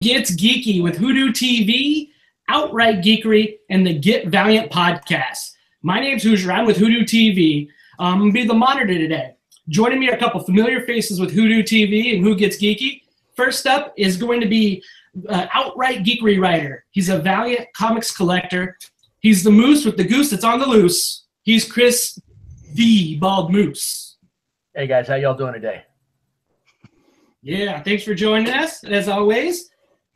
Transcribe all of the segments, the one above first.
Gets Geeky with WhoDooTV, Outright Geekery, and the Get Valiant podcast. My name's Hoosier. I'm with WhoDooTV. I'm going to be the monitor today. Joining me are a couple familiar faces with WhoDooTV and Who Gets Geeky. First up is going to be Outright Geekery writer. He's a Valiant comics collector. He's the moose with the goose that's on the loose. He's Chris the Bald Moose. Hey guys, how y'all doing today? Yeah, thanks for joining us, as always.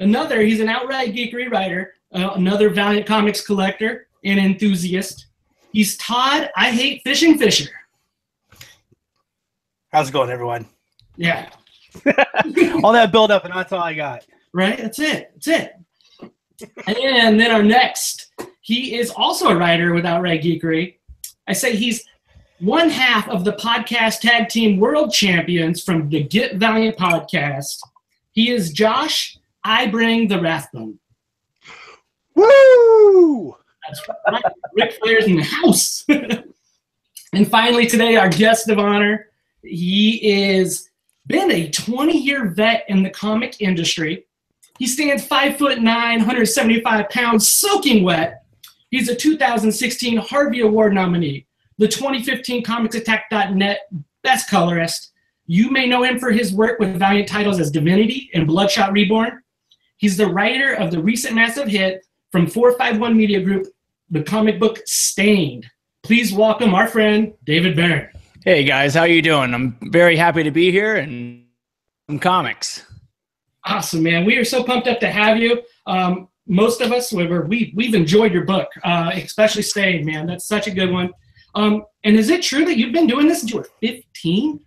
He's an Outright Geekery writer, another Valiant comics collector and enthusiast. He's Todd, I Hate Fishing Fisher. How's it going, everyone? Yeah. All that build up, and that's all I got. Right? That's it. And then our next, he is also a writer with Outright Geekery. I say he's one half of the podcast tag team world champions from the Get Valiant podcast. He is Josh, I Bring the Rathbone. Woo! That's right. Ric Flair's in the house. And finally today, our guest of honor, he is been a 20-year vet in the comic industry. He stands 5'9", 175 pounds, soaking wet. He's a 2016 Harvey Award nominee, the 2015 ComicsAttack.net Best Colorist. You may know him for his work with Valiant titles as Divinity and Bloodshot Reborn. He's the writer of the recent massive hit from 451 Media Group, the comic book Stained. Please welcome our friend, David Byrne. Hey guys, how you doing? I'm very happy to be here and some comics. Awesome, man. We are so pumped up to have you. Most of us, we've enjoyed your book, especially Stained, man. That's such a good one. And is it true that you've been doing this since you were 15?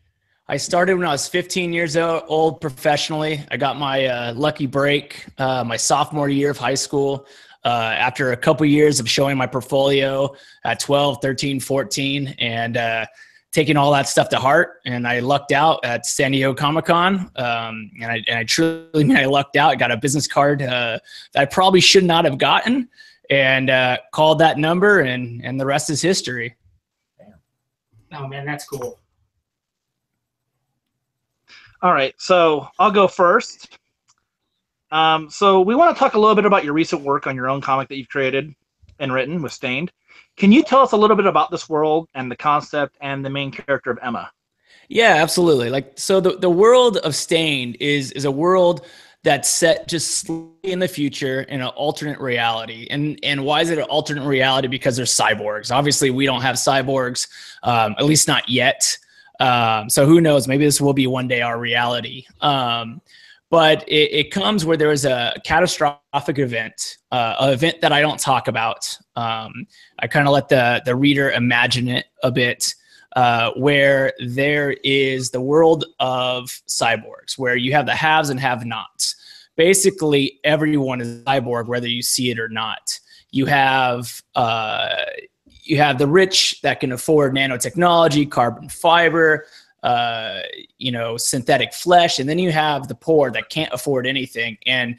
I started when I was 15 years old professionally. I got my lucky break my sophomore year of high school after a couple years of showing my portfolio at 12, 13, 14, and taking all that stuff to heart. And I lucked out at San Diego Comic-Con, and I truly mean I lucked out. I got a business card that I probably should not have gotten, and called that number, and the rest is history. Oh, man, that's cool. All right, so I'll go first. So we want to talk a little bit about your recent work on your own comic that you've created and written with Stained. Can you tell us a little bit about this world and the concept and the main character of Emma? Yeah, absolutely. So the world of Stained is a world that's set just slightly in the future in an alternate reality. And why is it an alternate reality? Because there's cyborgs. Obviously, we don't have cyborgs, at least not yet. So who knows? Maybe this will be one day our reality. But it comes where there is a catastrophic event, an event that I don't talk about. I kind of let the reader imagine it a bit, where there is the world of cyborgs, where you have the haves and have-nots. Basically, everyone is a cyborg, whether you see it or not. You have the rich that can afford nanotechnology, carbon fiber, synthetic flesh, and then you have the poor that can't afford anything, and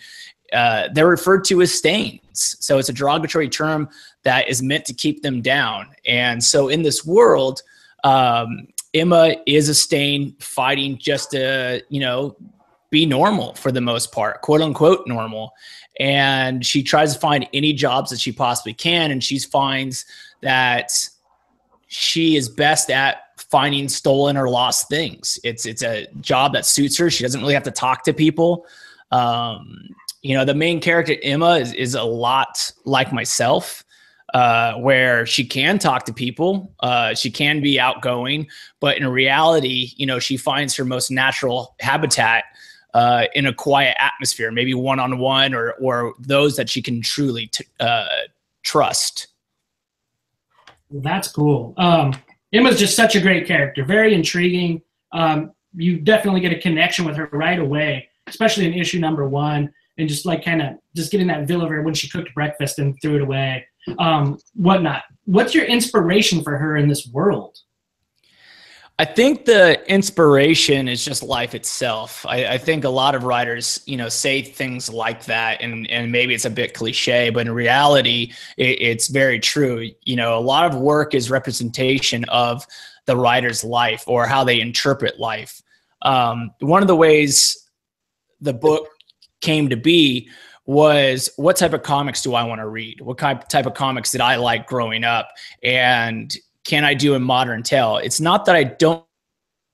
they're referred to as stains. So it's a derogatory term that is meant to keep them down. And so in this world, Emma is a stain fighting just to, be normal for the most part, quote unquote normal. And she tries to find any jobs that she possibly can, and she finds that she is best at finding stolen or lost things. It's a job that suits her. She doesn't really have to talk to people. The main character, Emma, is a lot like myself, where she can talk to people. She can be outgoing, but in reality, she finds her most natural habitat in a quiet atmosphere, maybe one-on-one or those that she can truly trust. Well, that's cool. Emma's just such a great character, very intriguing. You definitely get a connection with her right away, especially in issue number 1, and just getting that feel of her when she cooked breakfast and threw it away, whatnot. What's your inspiration for her in this world? I think the inspiration is just life itself. I think a lot of writers, say things like that, and maybe it's a bit cliche, but in reality, it's very true. A lot of work is representation of the writer's life or how they interpret life. One of the ways the book came to be was, what type of comics do I want to read? What type of comics did I like growing up? And can I do a modern tale? It's not that I don't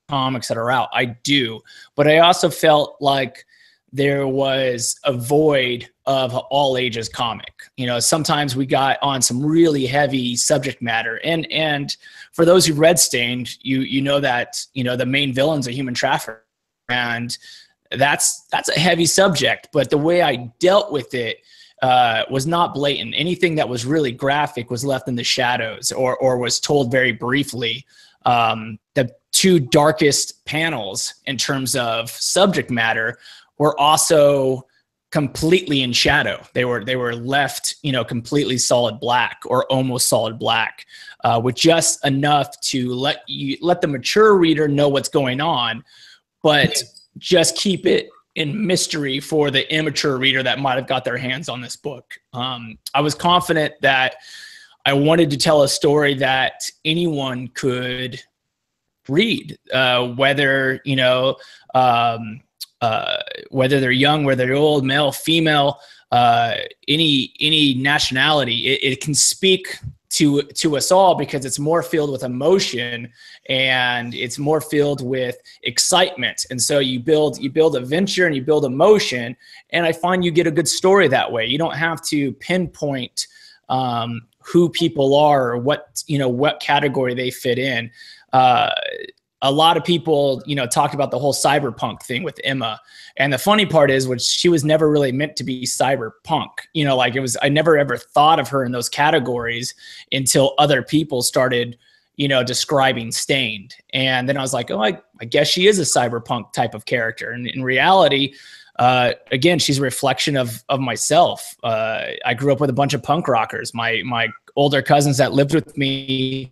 comics that are out. I do. But I also felt like there was a void of all ages comic. You know, sometimes we got on some really heavy subject matter. And for those who read Stained, you know that, you know, the main villain's a human trafficker. And that's a heavy subject. But the way I dealt with it was not blatant. Anything that was really graphic was left in the shadows or was told very briefly. The two darkest panels in terms of subject matter were also completely in shadow. They were left, you know, completely solid black or almost solid black, with just enough to let the mature reader know what's going on, but just keep it in mystery for the immature reader that might have got their hands on this book. I was confident that I wanted to tell a story that anyone could read, whether, you know, whether they're young, whether they're old, male, female, any nationality. It can speak to us all because it's more filled with emotion and it's more filled with excitement. And so you build adventure and you build emotion. And I find you get a good story that way. You don't have to pinpoint who people are or what category they fit in. A lot of people, you know, talked about the whole cyberpunk thing with Emma. And the funny part is, she was never really meant to be cyberpunk. You know, like I never ever thought of her in those categories until other people started, you know, describing Stained. And then I was like, oh, I guess she is a cyberpunk type of character. And in reality, again, she's a reflection of myself. I grew up with a bunch of punk rockers. My older cousins that lived with me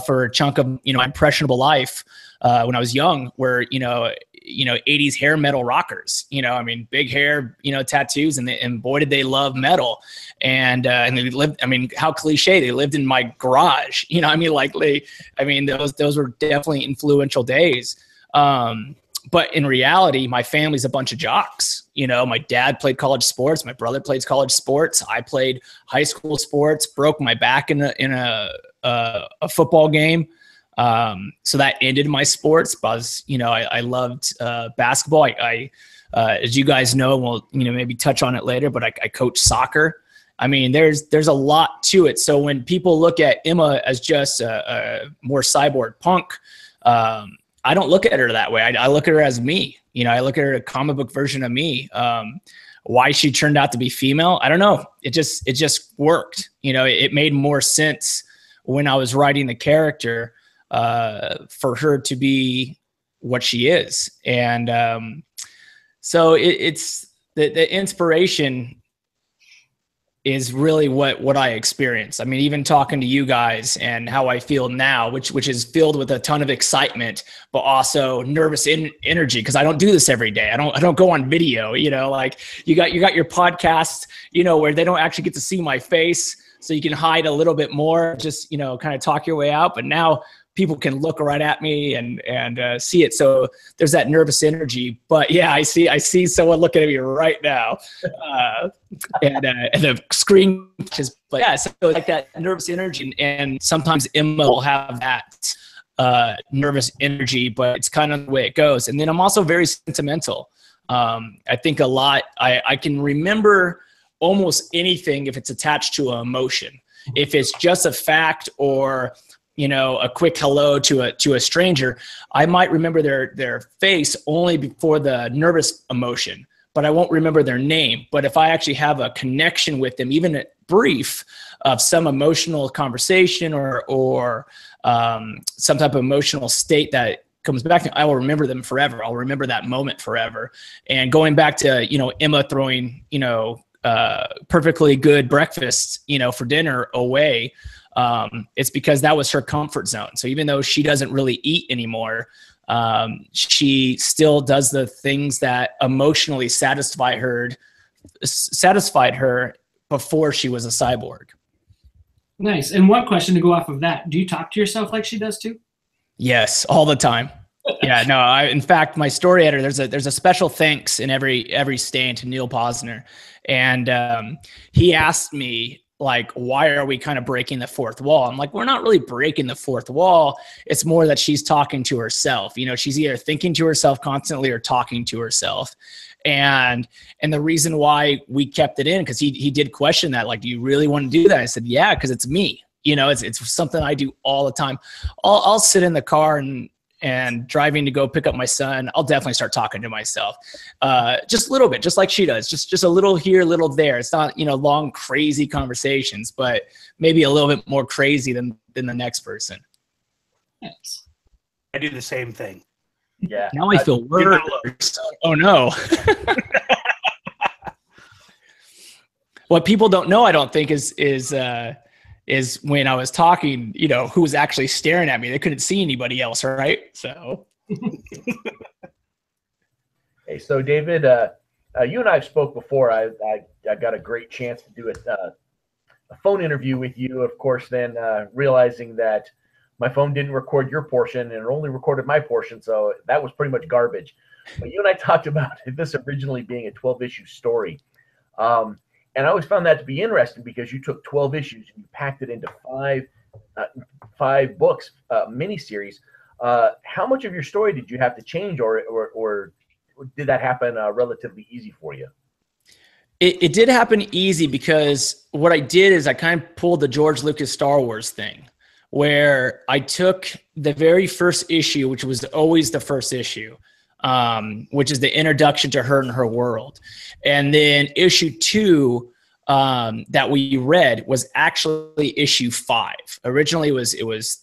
for a chunk of, you know, my impressionable life when I was young were, you know, 80s hair metal rockers. You know, I mean, big hair, you know, tattoos, and boy, did they love metal. And they lived, I mean, how cliche, they lived in my garage. You know, I mean, those were definitely influential days. But in reality, my family's a bunch of jocks. You know, my dad played college sports. My brother plays college sports. I played high school sports, broke my back in a football game. So that ended my sports. But you know, I loved basketball. I as you guys know, we'll, you know, maybe touch on it later, but I coach soccer. I mean, there's a lot to it. So when people look at Emma as just a more cyborg punk, I don't look at her that way. I look at her as me. You know, I look at her a comic book version of me. Why she turned out to be female, I don't know. It just worked. You know, it made more sense when I was writing the character for her to be what she is. And so it's the inspiration is really what I experienced. I mean, even talking to you guys and how I feel now, which is filled with a ton of excitement, but also nervous energy, because I don't do this every day. I don't go on video, you know, like you got your podcast, you know, where they don't actually get to see my face. So you can hide a little bit more, just, you know, kind of talk your way out. But now people can look right at me and see it. So there's that nervous energy. But yeah, I see someone looking at me right now, and the screen is. But yeah, so like that nervous energy, and sometimes Emma will have that nervous energy, but it's kind of the way it goes. And then I'm also very sentimental. I think a lot. I can remember almost anything if it's attached to an emotion. If it's just a fact or, you know, a quick hello to a stranger, I might remember their face only before the nervous emotion, but I won't remember their name. But if I actually have a connection with them, even a brief of some emotional conversation or some type of emotional state that comes back to me, I will remember them forever. I'll remember that moment forever. And going back to, you know, Emma throwing, you know, perfectly good breakfast, you know, for dinner away, it's because that was her comfort zone. So even though she doesn't really eat anymore, she still does the things that emotionally satisfied her before she was a cyborg. Nice. And one question to go off of that: do you talk to yourself like she does too? Yes, all the time. Yeah, no. In fact, my story editor, there's a special thanks in every stain to Neil Posner, and he asked me, like, why are we kind of breaking the fourth wall? I'm like, we're not really breaking the fourth wall. It's more that she's talking to herself. You know, she's either thinking to herself constantly or talking to herself. And the reason why we kept it in, because he did question that, like, do you really want to do that? I said, yeah, because it's me. You know, it's something I do all the time. I'll sit in the car and driving to go pick up my son. I'll definitely start talking to myself, just a little bit, just like she does, just a little here, a little there. It's not, you know, long, crazy conversations, but maybe a little bit more crazy than the next person. Yes. I do the same thing. Yeah. Now I feel worse. Oh no. What people don't know, I don't think, is when I was talking, you know, who was actually staring at me. They couldn't see anybody else, right? So. Hey, so David, you and I have spoke before. I got a great chance to do a phone interview with you, of course, then realizing that my phone didn't record your portion and it only recorded my portion, so that was pretty much garbage. But you and I talked about this originally being a 12-issue story. And I always found that to be interesting because you took 12 issues and you packed it into five books, miniseries. How much of your story did you have to change, or did that happen relatively easy for you? It did happen easy because what I did is I kind of pulled the George Lucas Star Wars thing, where I took the very first issue, which was always the first issue, which is the introduction to her and her world. And then issue 2 that we read was actually issue 5. Originally it was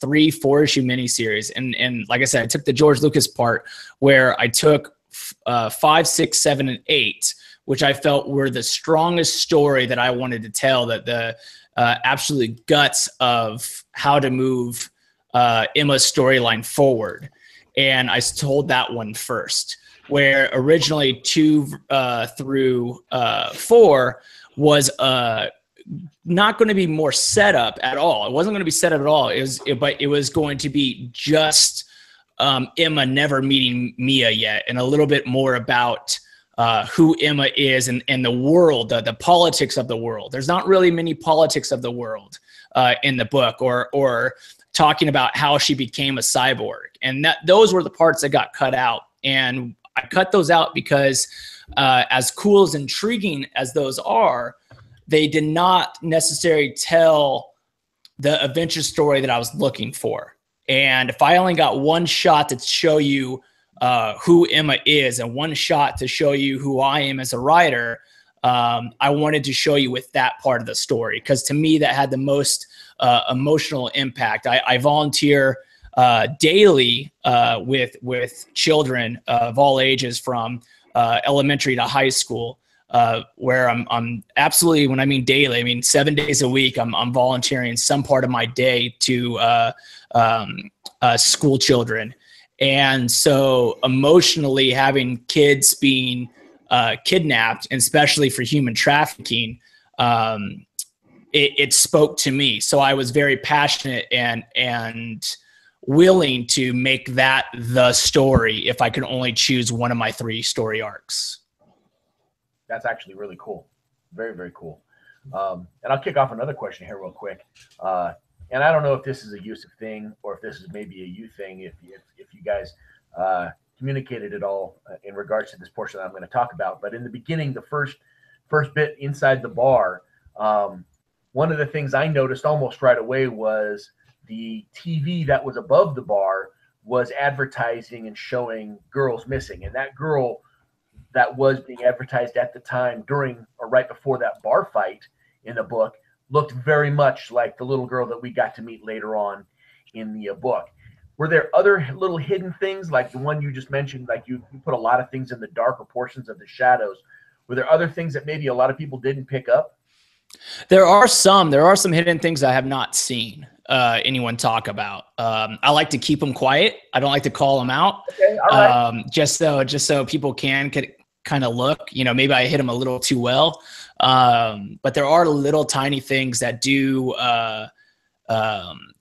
3-4 issue miniseries. And like I said, I took the George Lucas part where I took 5, 6, 7, and 8, which I felt were the strongest story that I wanted to tell, that the absolute guts of how to move Emma's storyline forward. And I told that one first, where originally 2 through 4 was not going to be more setup at all. It wasn't going to be set up at all. But it was going to be just Emma never meeting Mia yet, and a little bit more about who Emma is and the world, the politics of the world. There's not really many politics of the world in the book, or talking about how she became a cyborg. And those were the parts that got cut out. And I cut those out because as cool as intriguing as those are, they did not necessarily tell the adventure story that I was looking for. And if I only got one shot to show you who Emma is and one shot to show you who I am as a writer, I wanted to show you with that part of the story, because to me that had the most emotional impact. I volunteer daily with children of all ages, from elementary to high school, where I'm absolutely, when I mean daily, I mean 7 days a week, I'm volunteering some part of my day to school children. And so emotionally, having kids being kidnapped, and especially for human trafficking, it spoke to me. So I was very passionate and willing to make that the story if I could only choose one of my 3 story arcs. That's actually really cool. Very, very cool. And I'll kick off another question here real quick. And I don't know if this is a Yusuf thing or if this is maybe a you thing, if you guys communicated at all in regards to this portion that I'm going to talk about. But in the beginning, the first bit inside the bar, one of the things I noticed almost right away was the TV that was above the bar was advertising and showing girls missing. And that girl that was being advertised at the time during or right before that bar fight in the book looked very much like the little girl that we got to meet later on in the book. Were there other little hidden things, like the one you just mentioned, like you put a lot of things in the darker portions of the shadows? Were there other things that maybe a lot of people didn't pick up? There are some hidden things I have not seen anyone talk about. I like to keep them quiet. I don't like to call them out. Okay, all right. Just so people can kind of look, maybe I hit them a little too well. But there are little tiny things that do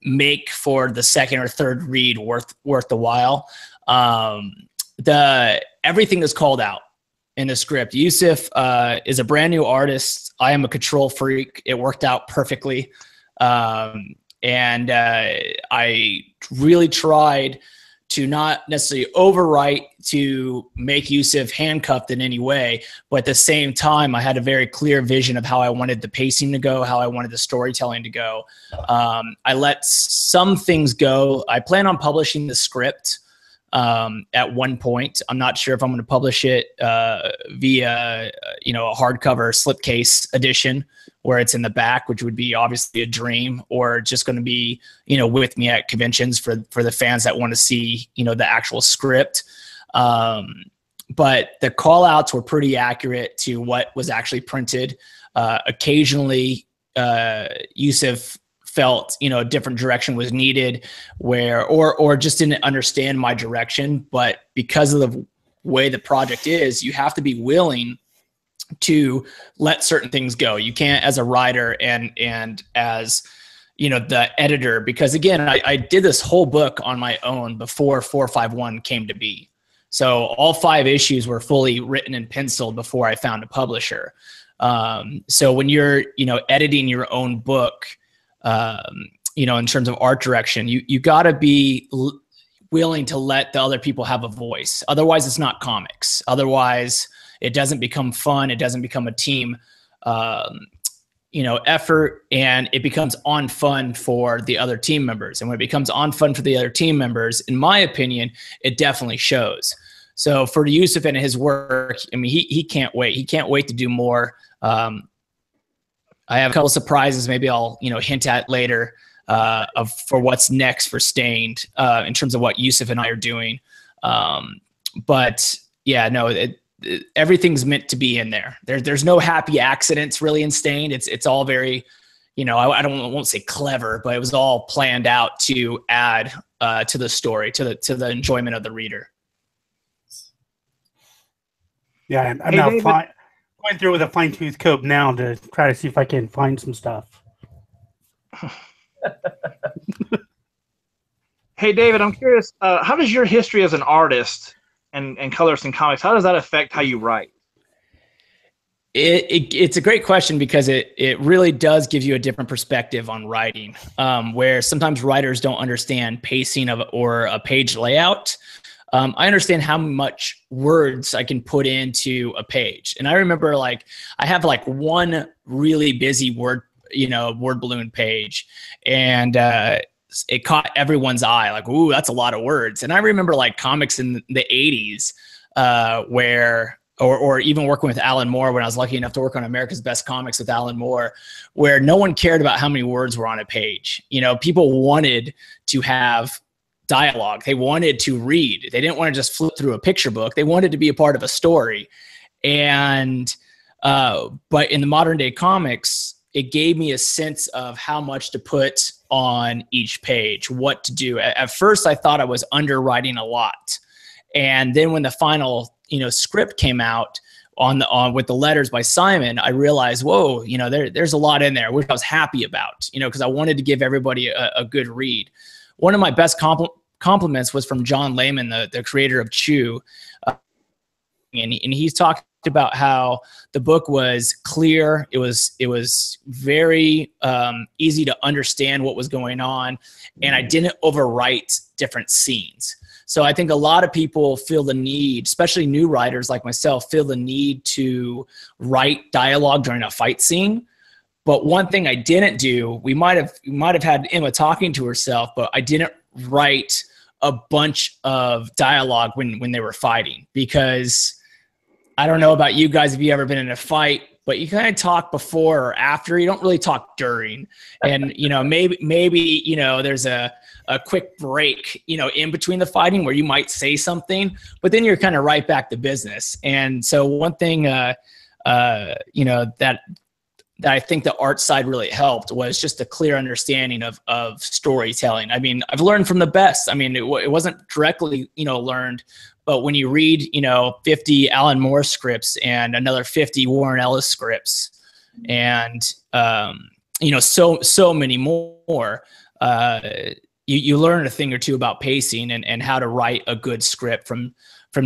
make for the second or third read worth the while. Everything is called out in the script. Yusuf is a brand new artist. I am a control freak. It worked out perfectly. And I really tried to not necessarily overwrite to make Yusuf handcuffed in any way, but at the same time, I had a very clear vision of how I wanted the pacing to go, how I wanted the storytelling to go. I let some things go. I plan on publishing the script at one point. I'm not sure if I'm going to publish it via, a hardcover slipcase edition where it's in the back, which would be obviously a dream, or just going to be, with me at conventions for the fans that want to see, the actual script. But the call outs were pretty accurate to what was actually printed. Occasionally, Yusuf felt, a different direction was needed or just didn't understand my direction. But because of the way the project is, you have to be willing to let certain things go. You can't, as a writer and as, the editor, because again, I did this whole book on my own before 451 came to be. So all 5 issues were fully written and penciled before I found a publisher. So when you're, editing your own book, in terms of art direction, you got to be willing to let the other people have a voice. Otherwise, it's not comics. Otherwise, it doesn't become fun. It doesn't become a team, effort, and it becomes on fun for the other team members. And when it becomes on fun for the other team members, in my opinion, it definitely shows. So for Yusuf and his work, I mean, he can't wait. He can't wait to do more. I have a couple surprises. Maybe I'll, hint at later for what's next for Stained in terms of what Yusuf and I are doing. But yeah, no, everything's meant to be in there. There's no happy accidents really in Stained. It's all very, I won't say clever, but it was all planned out to add to the story, to the enjoyment of the reader. Yeah, and I'm now going through with a fine-tooth comb now to try to see if I can find some stuff. Hey, David, I'm curious, how does your history as an artist and colorist in comics, how does that affect how you write? It's a great question because it really does give you a different perspective on writing, where sometimes writers don't understand pacing or a page layout. I understand how much words I can put into a page. And I remember I have one really busy word balloon page, and it caught everyone's eye. Ooh, that's a lot of words. And I remember comics in the 80s where, or even working with Alan Moore when I was lucky enough to work on America's Best Comics with Alan Moore, where no one cared about how many words were on a page. People wanted to have dialogue. They wanted to read. They didn't want to just flip through a picture book. They wanted to be a part of a story. And, but in the modern day comics, it gave me a sense of how much to put on each page, what to do. At first, I thought I was underwriting a lot. And then when the final, script came out with the letters by Simon, I realized, whoa, there's a lot in there, which I was happy about, because I wanted to give everybody a good read. One of my best compliments was from John Layman, the creator of Chew. And he's talked about how the book was clear. It was very easy to understand what was going on. And I didn't overwrite different scenes. So I think a lot of people feel the need, especially new writers like myself, feel the need to write dialogue during a fight scene. But one thing I didn't do, we might have had Emma talking to herself, but I didn't write a bunch of dialogue when they were fighting, because I don't know about you guys if you ever been in a fight, but you kind of talk before or after. You don't really talk during. And maybe there's a quick break in between the fighting where you might say something, but then you're kind of right back to business. And so one thing that I think the art side really helped was just a clear understanding of storytelling. I mean, I've learned from the best. I mean, it wasn't directly, learned, but when you read, 50 Alan Moore scripts and another 50 Warren Ellis scripts and, so many more, you learn a thing or two about pacing and how to write a good script from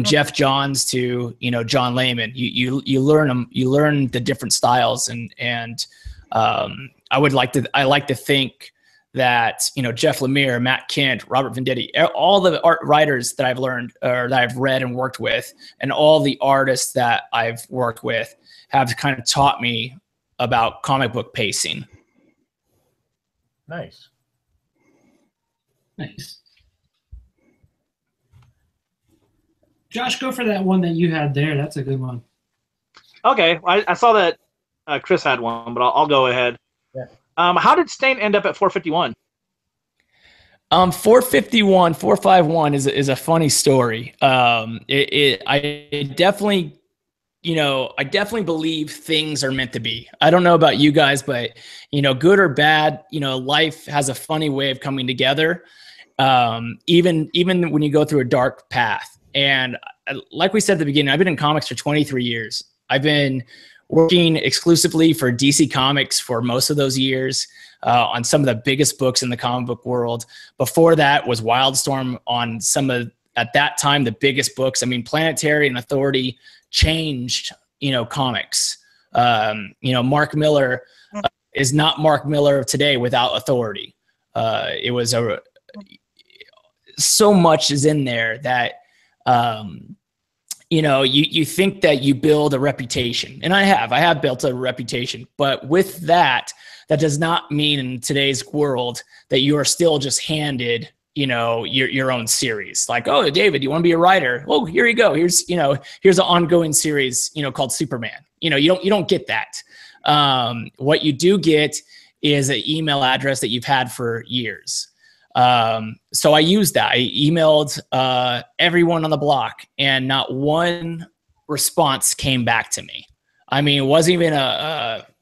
Jeff Johns to, John Layman. You learn them, you learn the different styles, and I like to think that, Jeff Lemire, Matt Kent, Robert Venditti, all the art writers that I've learned or that I've read and worked with, and all the artists that I've worked with have kind of taught me about comic book pacing. Nice. Nice. Josh, go for that one that you had there. That's a good one. Okay, I saw that Chris had one, but I'll go ahead. Yeah. How did Stain end up at 451? 451 is a funny story. I definitely believe things are meant to be. I don't know about you guys, but good or bad, life has a funny way of coming together. Even when you go through a dark path. And like we said at the beginning, I've been in comics for 23 years. I've been working exclusively for DC Comics for most of those years, on some of the biggest books in the comic book world. Before that was Wildstorm on some of, at that time, the biggest books. I mean, Planetary and Authority changed, comics. Mark Miller is not Mark Miller of today without Authority. It was so much is in there that, you think that you build a reputation, and I have built a reputation, but with that does not mean in today's world that you are still just handed, your own series. Like, oh, David, you want to be a writer? Oh, here you go. Here's an ongoing series, called Superman. You don't get that. What you do get is an email address that you've had for years. So I used that. I emailed everyone on the block, and not one response came back to me. I mean, it wasn't even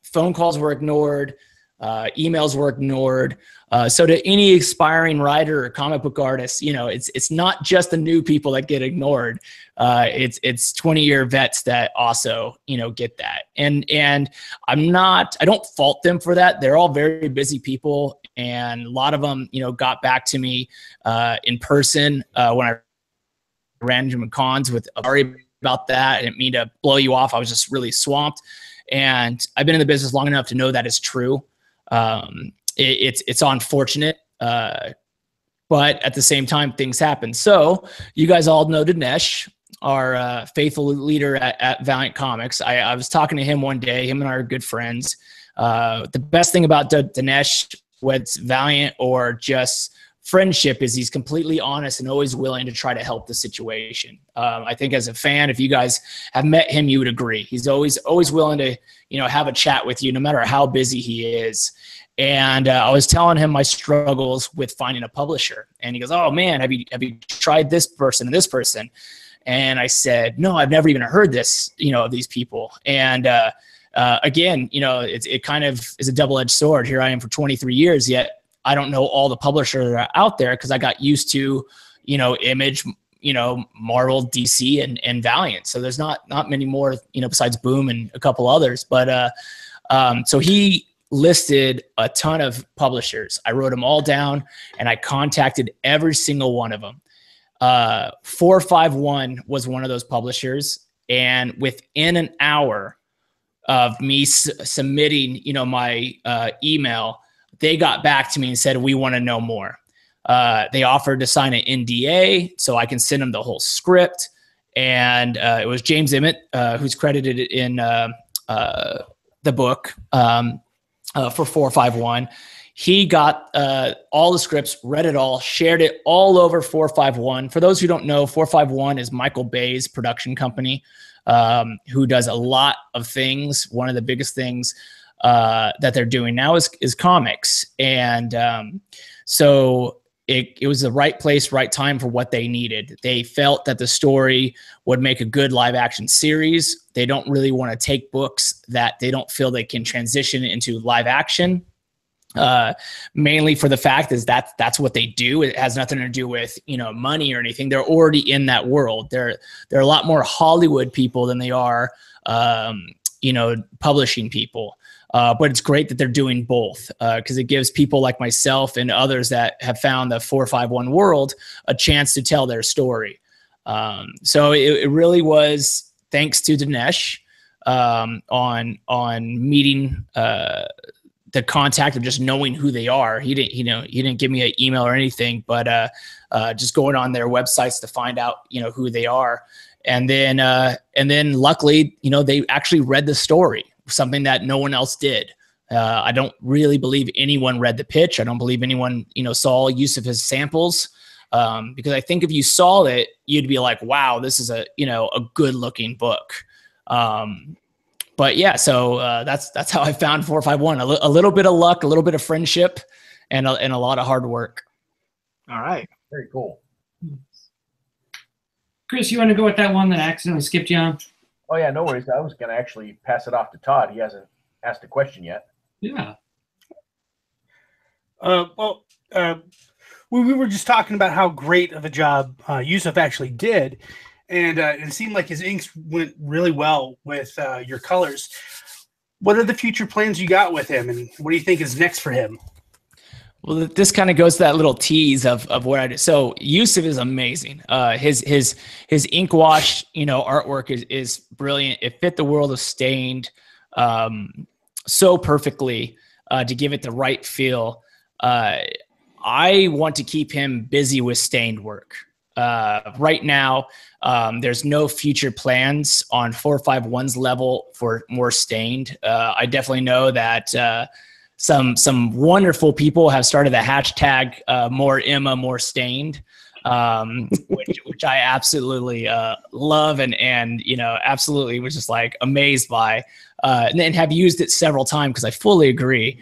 phone calls were ignored, emails were ignored. So to any aspiring writer or comic book artist, it's not just the new people that get ignored. It's 20-year vets that also, get that. And I don't fault them for that. They're all very busy people. And a lot of them, got back to me in person when I ran into cons with sorry about that. I didn't mean to blow you off. I was just really swamped. And I've been in the business long enough to know that is true. It's unfortunate, but at the same time, things happen. So you guys all know Dinesh, our faithful leader at Valiant Comics. I was talking to him one day. Him and I are good friends. The best thing about Dinesh, whether it's Valiant or just friendship, is he's completely honest and always willing to try to help the situation. I think as a fan, if you guys have met him, you would agree. He's always willing to, have a chat with you no matter how busy he is. And I was telling him my struggles with finding a publisher, and he goes, "Oh man, have you tried this person and this person?" And I said, "No, I've never even heard this, of these people." And again, it kind of is a double-edged sword. Here I am for 23 years, yet I don't know all the publishers that are out there because I got used to, Image, Marvel, DC, and Valiant. So there's not many more, besides Boom and a couple others. But so he listed a ton of publishers. I wrote them all down, and I contacted every single one of them. 451 was one of those publishers, and within an hour of me submitting, my email, they got back to me and said, "We want to know more." They offered to sign an NDA so I can send them the whole script. And it was James Emmett, who's credited in the book for 451. He got all the scripts, read it all, shared it all over 451. For those who don't know, 451 is Michael Bay's production company, who does a lot of things. One of the biggest things that they're doing now is comics. And so it was the right place, right time for what they needed. They felt that the story would make a good live action series. They don't really want to take books that they don't feel they can transition into live action. Mainly for the fact is that's what they do. It has nothing to do with, money or anything. They're already in that world. They're a lot more Hollywood people than they are, publishing people. But it's great that they're doing both because it gives people like myself and others that have found the 451 world a chance to tell their story. So it really was thanks to Dinesh on meeting the contact of just knowing who they are. He didn't give me an email or anything, but just going on their websites to find out who they are, and then luckily they actually read the story, something that no one else did. I don't really believe anyone read the pitch. I don't believe anyone saw Yusuf's samples, because I think if you saw it, you'd be like, wow, this is a good looking book. But yeah, so that's how I found 451. A little bit of luck, a little bit of friendship, and a lot of hard work. All right. Very cool. Chris, you want to go with that one that I accidentally skipped you on? Oh yeah, no worries. I was going to actually pass it off to Todd. He hasn't asked a question yet. Yeah. We were just talking about how great of a job Yusuf actually did. And it seemed like his inks went really well with your colors. What are the future plans you got with him, and what do you think is next for him? Well, this kind of goes to that little tease of where I do. So Yusuf is amazing. His ink wash, artwork is brilliant. It fit the world of Stained so perfectly to give it the right feel. I want to keep him busy with Stained work. Right now, there's no future plans on 451's level for more Stained. I definitely know that some wonderful people have started the hashtag more Emma, more Stained, which I absolutely love and absolutely was just like amazed by, and have used it several times because I fully agree.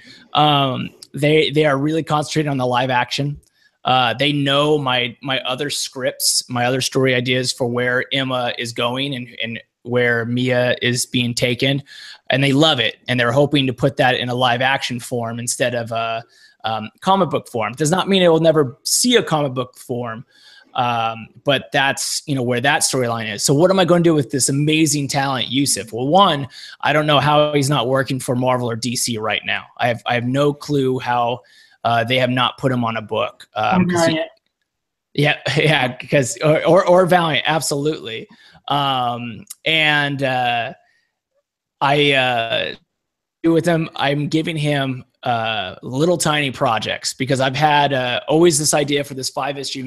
They are really concentrated on the live action. They know my other scripts, my other story ideas for where Emma is going and where Mia is being taken, and they love it. And they're hoping to put that in a live action form instead of a comic book form. Does not mean it will never see a comic book form, but that's where that storyline is. So what am I going to do with this amazing talent, Yusuf? Well, one, I don't know how he's not working for Marvel or DC right now. I have no clue how. They have not put him on a book. Valiant. Because or Valiant, absolutely. I do with him. I'm giving him little tiny projects because I've had always this idea for this 5-issue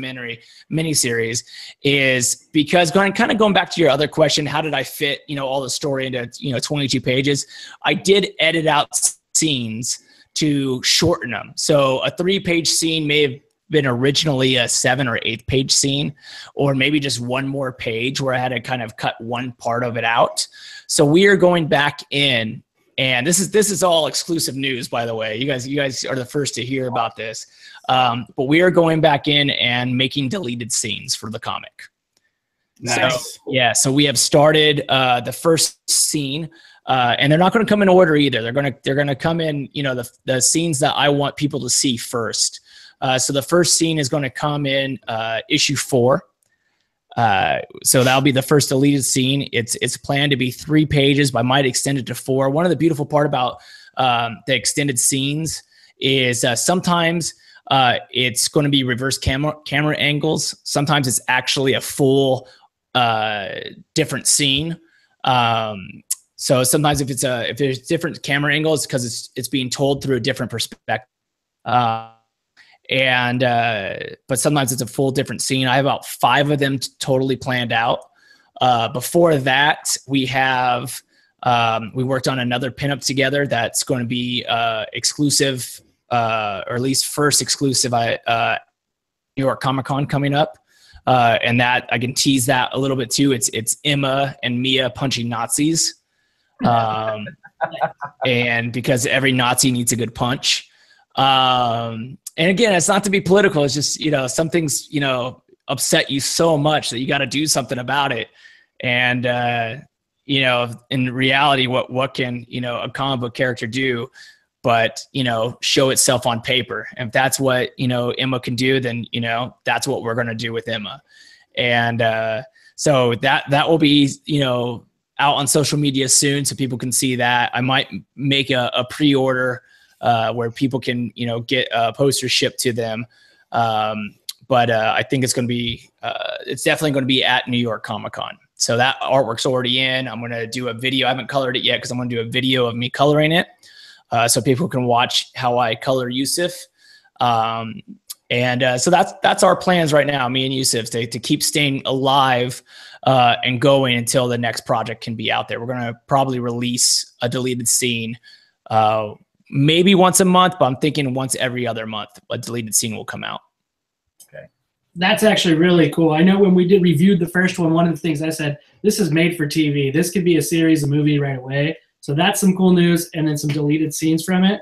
miniseries is because going back to your other question, how did I fit all the story into 22 pages? I did edit out scenes to shorten them. So a 3-page scene may have been originally a 7 or 8 page scene, or maybe just one more page where I had to kind of cut one part of it out. So we are going back in, and this is all exclusive news, by the way. You guys are the first to hear about this. But we are going back in and making deleted scenes for the comic. Nice. So we have started the first scene. And they're not going to come in order either. They're going to come in, the scenes that I want people to see first. So the first scene is going to come in issue 4. So that'll be the first deleted scene. It's planned to be 3 pages, but I might extend it to 4. One of the beautiful part about the extended scenes is sometimes it's going to be reverse camera angles. Sometimes it's actually a full different scene. So sometimes if there's different camera angles, because it's being told through a different perspective. But sometimes it's a full different scene. I have about 5 of them totally planned out. Before that, we worked on another pinup together that's going to be exclusive, or at least first exclusive at New York Comic Con coming up. And that I can tease that a little bit too. It's Emma and Mia punching Nazis. And because every Nazi needs a good punch. And again, it's not to be political. It's just, some things, upset you so much that you got to do something about it. And, in reality, what can, a comic book character do, but, show itself on paper. And if that's what, Emma can do, then, that's what we're going to do with Emma. And, so that will be, out on social media soon, so people can see that. I might make a pre-order where people can, you know, get posters shipped to them. But I think it's going to be, it's definitely going to be at New York Comic Con. So that artwork's already in. I'm going to do a video. I haven't colored it yet because I'm going to do a video of me coloring it, so people can watch how I color Yusuf. So that's our plans right now, me and Yusuf, to keep staying alive and going until the next project can be out there. We're going to probably release a deleted scene maybe once a month, but I'm thinking once every other month a deleted scene will come out. Okay. That's actually really cool. I know when we reviewed the first one of the things I said, this is made for TV. This could be a series, a movie right away. So that's some cool news, and then some deleted scenes from it.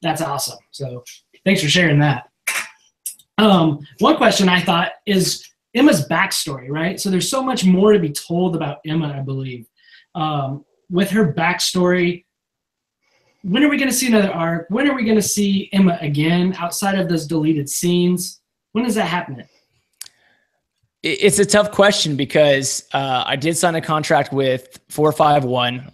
That's awesome. So thanks for sharing that. One question I thought is Emma's backstory, right? So there's so much more to be told about Emma, I believe. With her backstory, when are we going to see another arc? When are we going to see Emma again outside of those deleted scenes? When is that happening? It's a tough question because I did sign a contract with 451.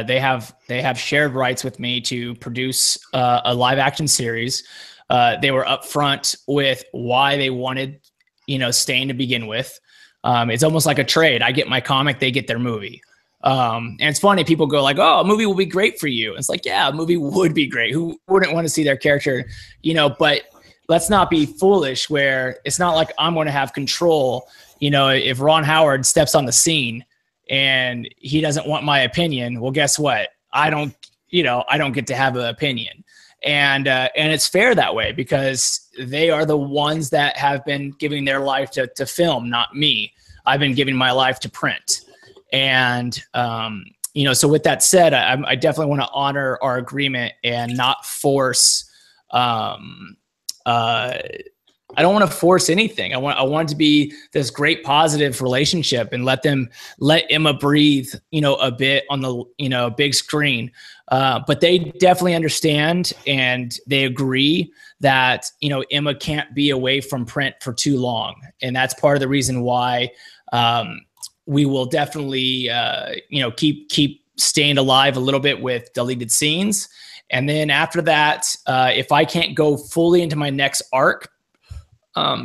They have shared rights with me to produce a live action series. They were upfront with why they wanted, you know, Stain to begin with. It's almost like a trade. I get my comic, they get their movie. And it's funny, people go like, oh, a movie will be great for you. It's like, yeah, a movie would be great. Who wouldn't want to see their character, you know, but let's not be foolish where it's not like I'm going to have control. You know, if Ron Howard steps on the scene and he doesn't want my opinion, well, guess what? I don't get to have an opinion. And it's fair that way because they are the ones that have been giving their life to film, not me. I've been giving my life to print. And, you know, so with that said, I definitely want to honor our agreement and not force, I don't want to force anything. I want it to be this great positive relationship and let Emma breathe, you know, a bit on the, you know, big screen. But they definitely understand and they agree that, you know, Emma can't be away from print for too long. And that's part of the reason why, we will definitely, you know, keep staying alive a little bit with deleted scenes. And then after that, if I can't go fully into my next arc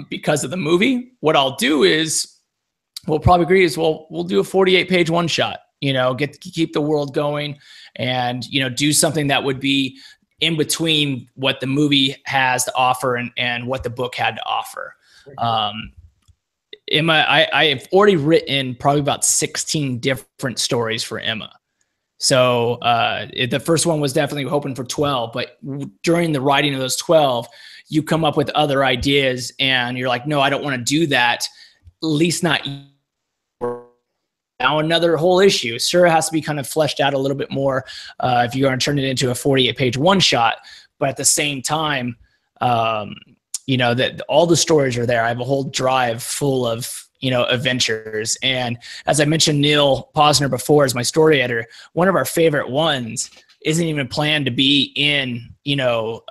because of the movie, what I'll do is we'll probably agree is we'll do a 48-page one-shot, you know, keep the world going and, you know, do something that would be in between what the movie has to offer and what the book had to offer. Emma, I have already written probably about 16 different stories for Emma. So the first one was definitely hoping for 12, but during the writing of those 12, you come up with other ideas and you're like, no, I don't want to do that. At least not now. Another whole issue. Sure, it has to be kind of fleshed out a little bit more if you're going to turn it into a 48-page one-shot. But at the same time, you know, that all the stories are there. I have a whole drive full of, you know, adventures. And as I mentioned, Neil Posner before as my story editor, one of our favorite ones isn't even planned to be in, you know,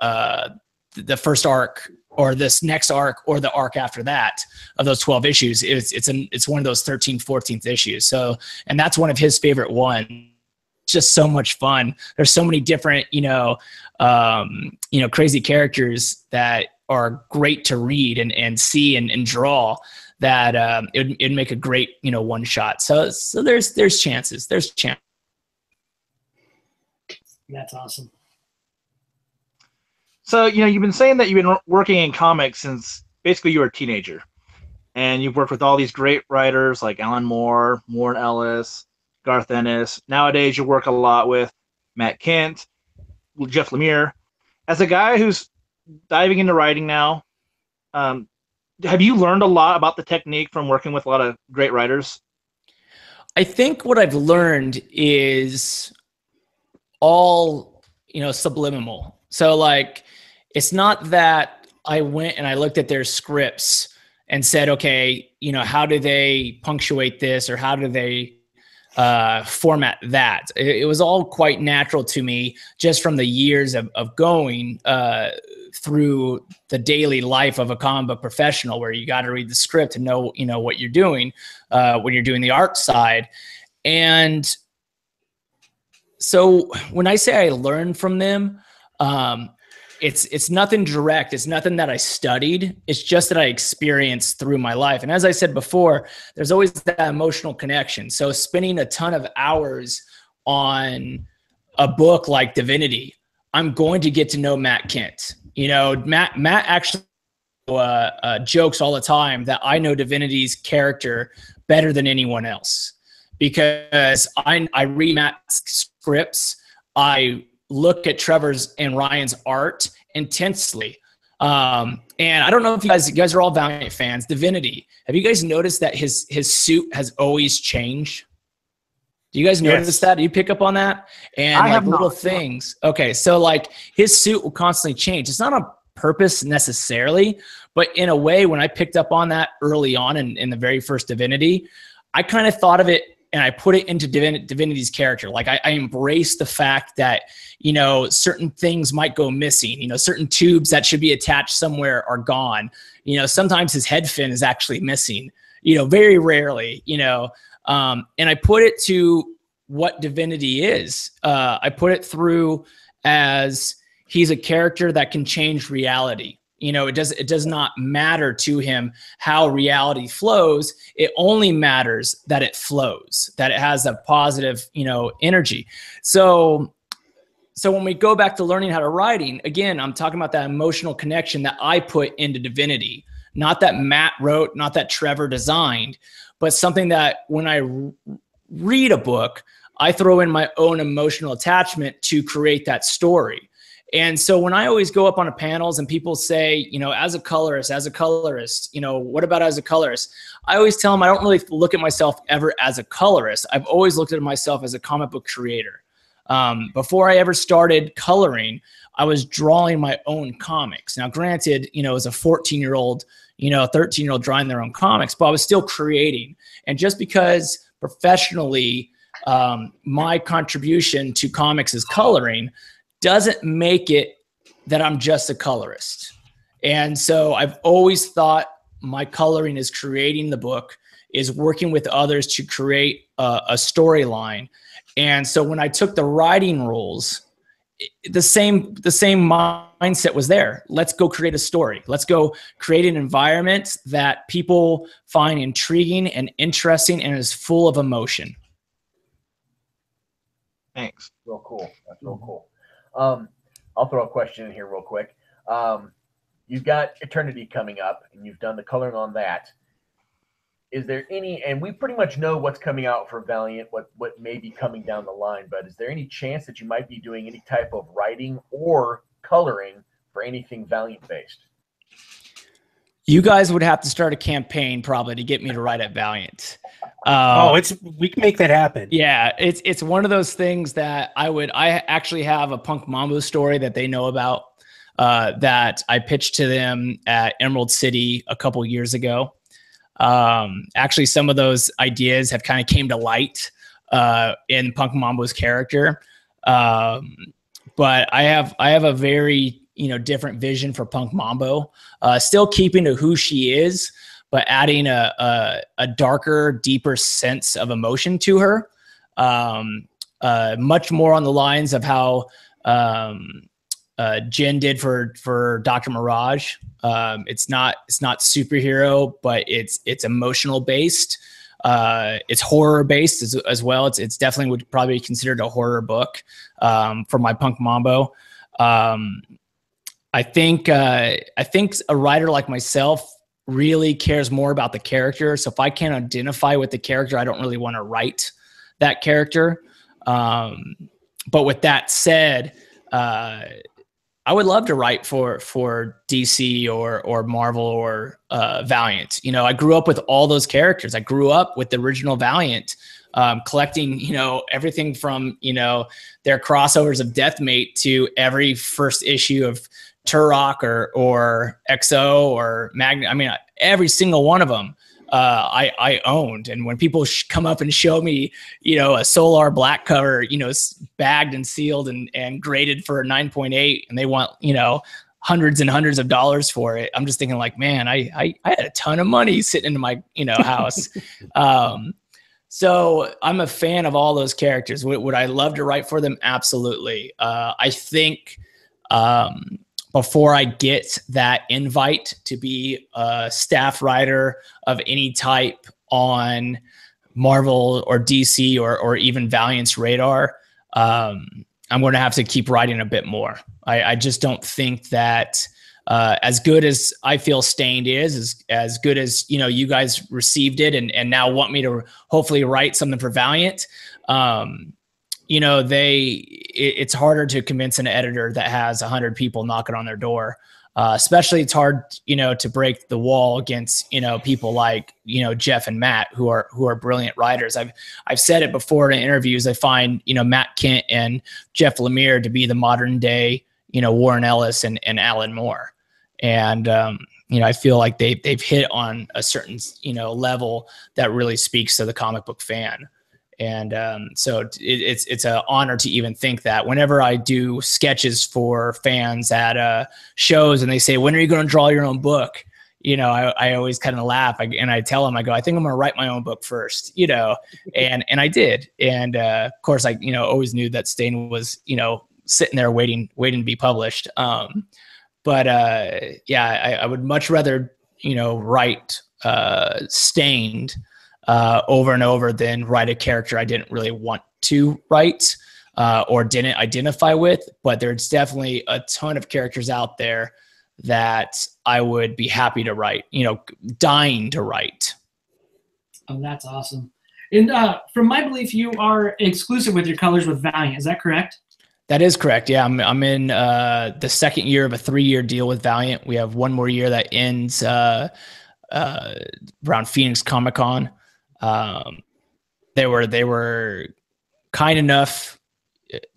the first arc or this next arc or the arc after that of those 12 issues. It's one of those 13th, 14th issues. So, and that's one of his favorite ones. Just so much fun. There's so many different, you know, crazy characters that are great to read and see and draw that it'd make a great, you know, one shot. So there's chances. There's chance. That's awesome. So, you know, you've been saying that you've been working in comics since basically you were a teenager, and you've worked with all these great writers like Alan Moore, Warren Ellis, Garth Ennis. Nowadays, you work a lot with Matt Kent, Jeff Lemire. As a guy who's diving into writing now, have you learned a lot about the technique from working with a lot of great writers? I think what I've learned is all, you know, subliminal. So like, it's not that I went and I looked at their scripts and said, okay, you know, how do they punctuate this or how do they format that? It was all quite natural to me just from the years of going through the daily life of a comic book professional, where you got to read the script to know, you know, what you're doing when you're doing the art side. And So when I say I learned from them, it's nothing direct. It's nothing that I studied. It's just that I experienced through my life. And as I said before, there's always that emotional connection. So spending a ton of hours on a book like Divinity, I'm going to get to know Matt Kent. You know, Matt actually jokes all the time that I know Divinity's character better than anyone else, because I read Matt's scripts. I look at Trevor's and Ryan's art intensely. And I don't know if you guys are all Valiant fans. Divinity, have you guys noticed that his suit has always changed? Do you guys notice that? Do you pick up on that? And like little things. Okay, so like his suit will constantly change. It's not on purpose necessarily, but in a way, when I picked up on that early on in the very first Divinity, I kind of thought of it and I put it into Divinity's character. Like I embrace the fact that, you know, certain things might go missing. You know, certain tubes that should be attached somewhere are gone. You know, sometimes his head fin is actually missing, you know, very rarely, you know. And I put it to what Divinity is. I put it through as he's a character that can change reality. You know, it does not matter to him how reality flows. It only matters that it flows, that it has a positive, you know, energy. So when we go back to learning how to writing, again, I'm talking about that emotional connection that I put into Divinity, not that Matt wrote, not that Trevor designed, but something that when I read a book, I throw in my own emotional attachment to create that story. And so when I always go up on panels and people say, you know, as a colorist, you know, what about as a colorist? I always tell them I don't really look at myself ever as a colorist. I've always looked at myself as a comic book creator. Before I ever started coloring, I was drawing my own comics. Now, granted, you know, as a 14-year-old, you know, a 13-year-old drawing their own comics, but I was still creating. And just because professionally my contribution to comics is coloring doesn't make it that I'm just a colorist. And so I've always thought my coloring is creating the book, is working with others to create a storyline. And so when I took the writing rules, the same mindset was there. Let's go create a story. Let's go create an environment that people find intriguing and interesting and is full of emotion. Thanks. Real cool. That's real cool. I'll throw a question in here real quick. You've got Eternity coming up, and you've done the coloring on that. Is there any, and we pretty much know what's coming out for Valiant, what may be coming down the line, but is there any chance that you might be doing any type of writing or coloring for anything Valiant-based? You guys would have to start a campaign probably to get me to write at Valiant. We can make that happen. Yeah, it's one of those things that I actually have a Punk Mambo story that they know about that I pitched to them at Emerald City a couple years ago. Actually, some of those ideas have kind of came to light in Punk Mambo's character. But I have a very, you know, different vision for Punk Mambo, still keeping to who she is, but adding a darker, deeper sense of emotion to her. Much more on the lines of how Jen did for Dr. Mirage. It's not superhero, but it's emotional based. It's horror based as well. It's definitely would probably be considered a horror book for my Punk Mambo. I think a writer like myself really cares more about the character. So if I can't identify with the character, I don't really want to write that character. But with that said, I would love to write for DC or Marvel or Valiant. You know, I grew up with all those characters. I grew up with the original Valiant, collecting, you know, everything from, you know, their crossovers of Deathmate to every first issue of Turok or XO or Magnet. I mean, every single one of them I owned. And when people come up and show me, you know, a Solar Black cover, you know, bagged and sealed and graded for a 9.8, and they want, you know, hundreds and hundreds of dollars for it, I'm just thinking like, man, I had a ton of money sitting in my, you know, house. So I'm a fan of all those characters. Would I love to write for them? Absolutely. I think before I get that invite to be a staff writer of any type on Marvel or DC or even Valiant's radar, I'm going to have to keep writing a bit more. I just don't think that as good as I feel Stained is, as good as, you know, you guys received it and now want me to hopefully write something for Valiant. You know, it's harder to convince an editor that has 100 people knocking on their door. Especially it's hard, you know, to break the wall against, you know, people like, you know, Jeff and Matt who are brilliant writers. I've said it before in interviews. I find, you know, Matt Kent and Jeff Lemire to be the modern day, you know, Warren Ellis and Alan Moore. And, you know, I feel like they've hit on a certain, you know, level that really speaks to the comic book fan. And so it's an honor to even think that. Whenever I do sketches for fans at shows and they say, when are you going to draw your own book? You know, I always kind of laugh and I tell them, I go, I think I'm going to write my own book first, you know, and I did. And of course, I, you know, always knew that Stain was, you know, sitting there waiting to be published. But yeah, I would much rather, you know, write Stained over and over than write a character I didn't really want to write or didn't identify with. But there's definitely a ton of characters out there that I would be happy to write, you know, dying to write. Oh, that's awesome. And from my belief, you are exclusive with your colors with Valiant. Is that correct? That is correct. Yeah, I'm in the second year of a 3-year deal with Valiant. We have one more year that ends around Phoenix Comic-Con. They were kind enough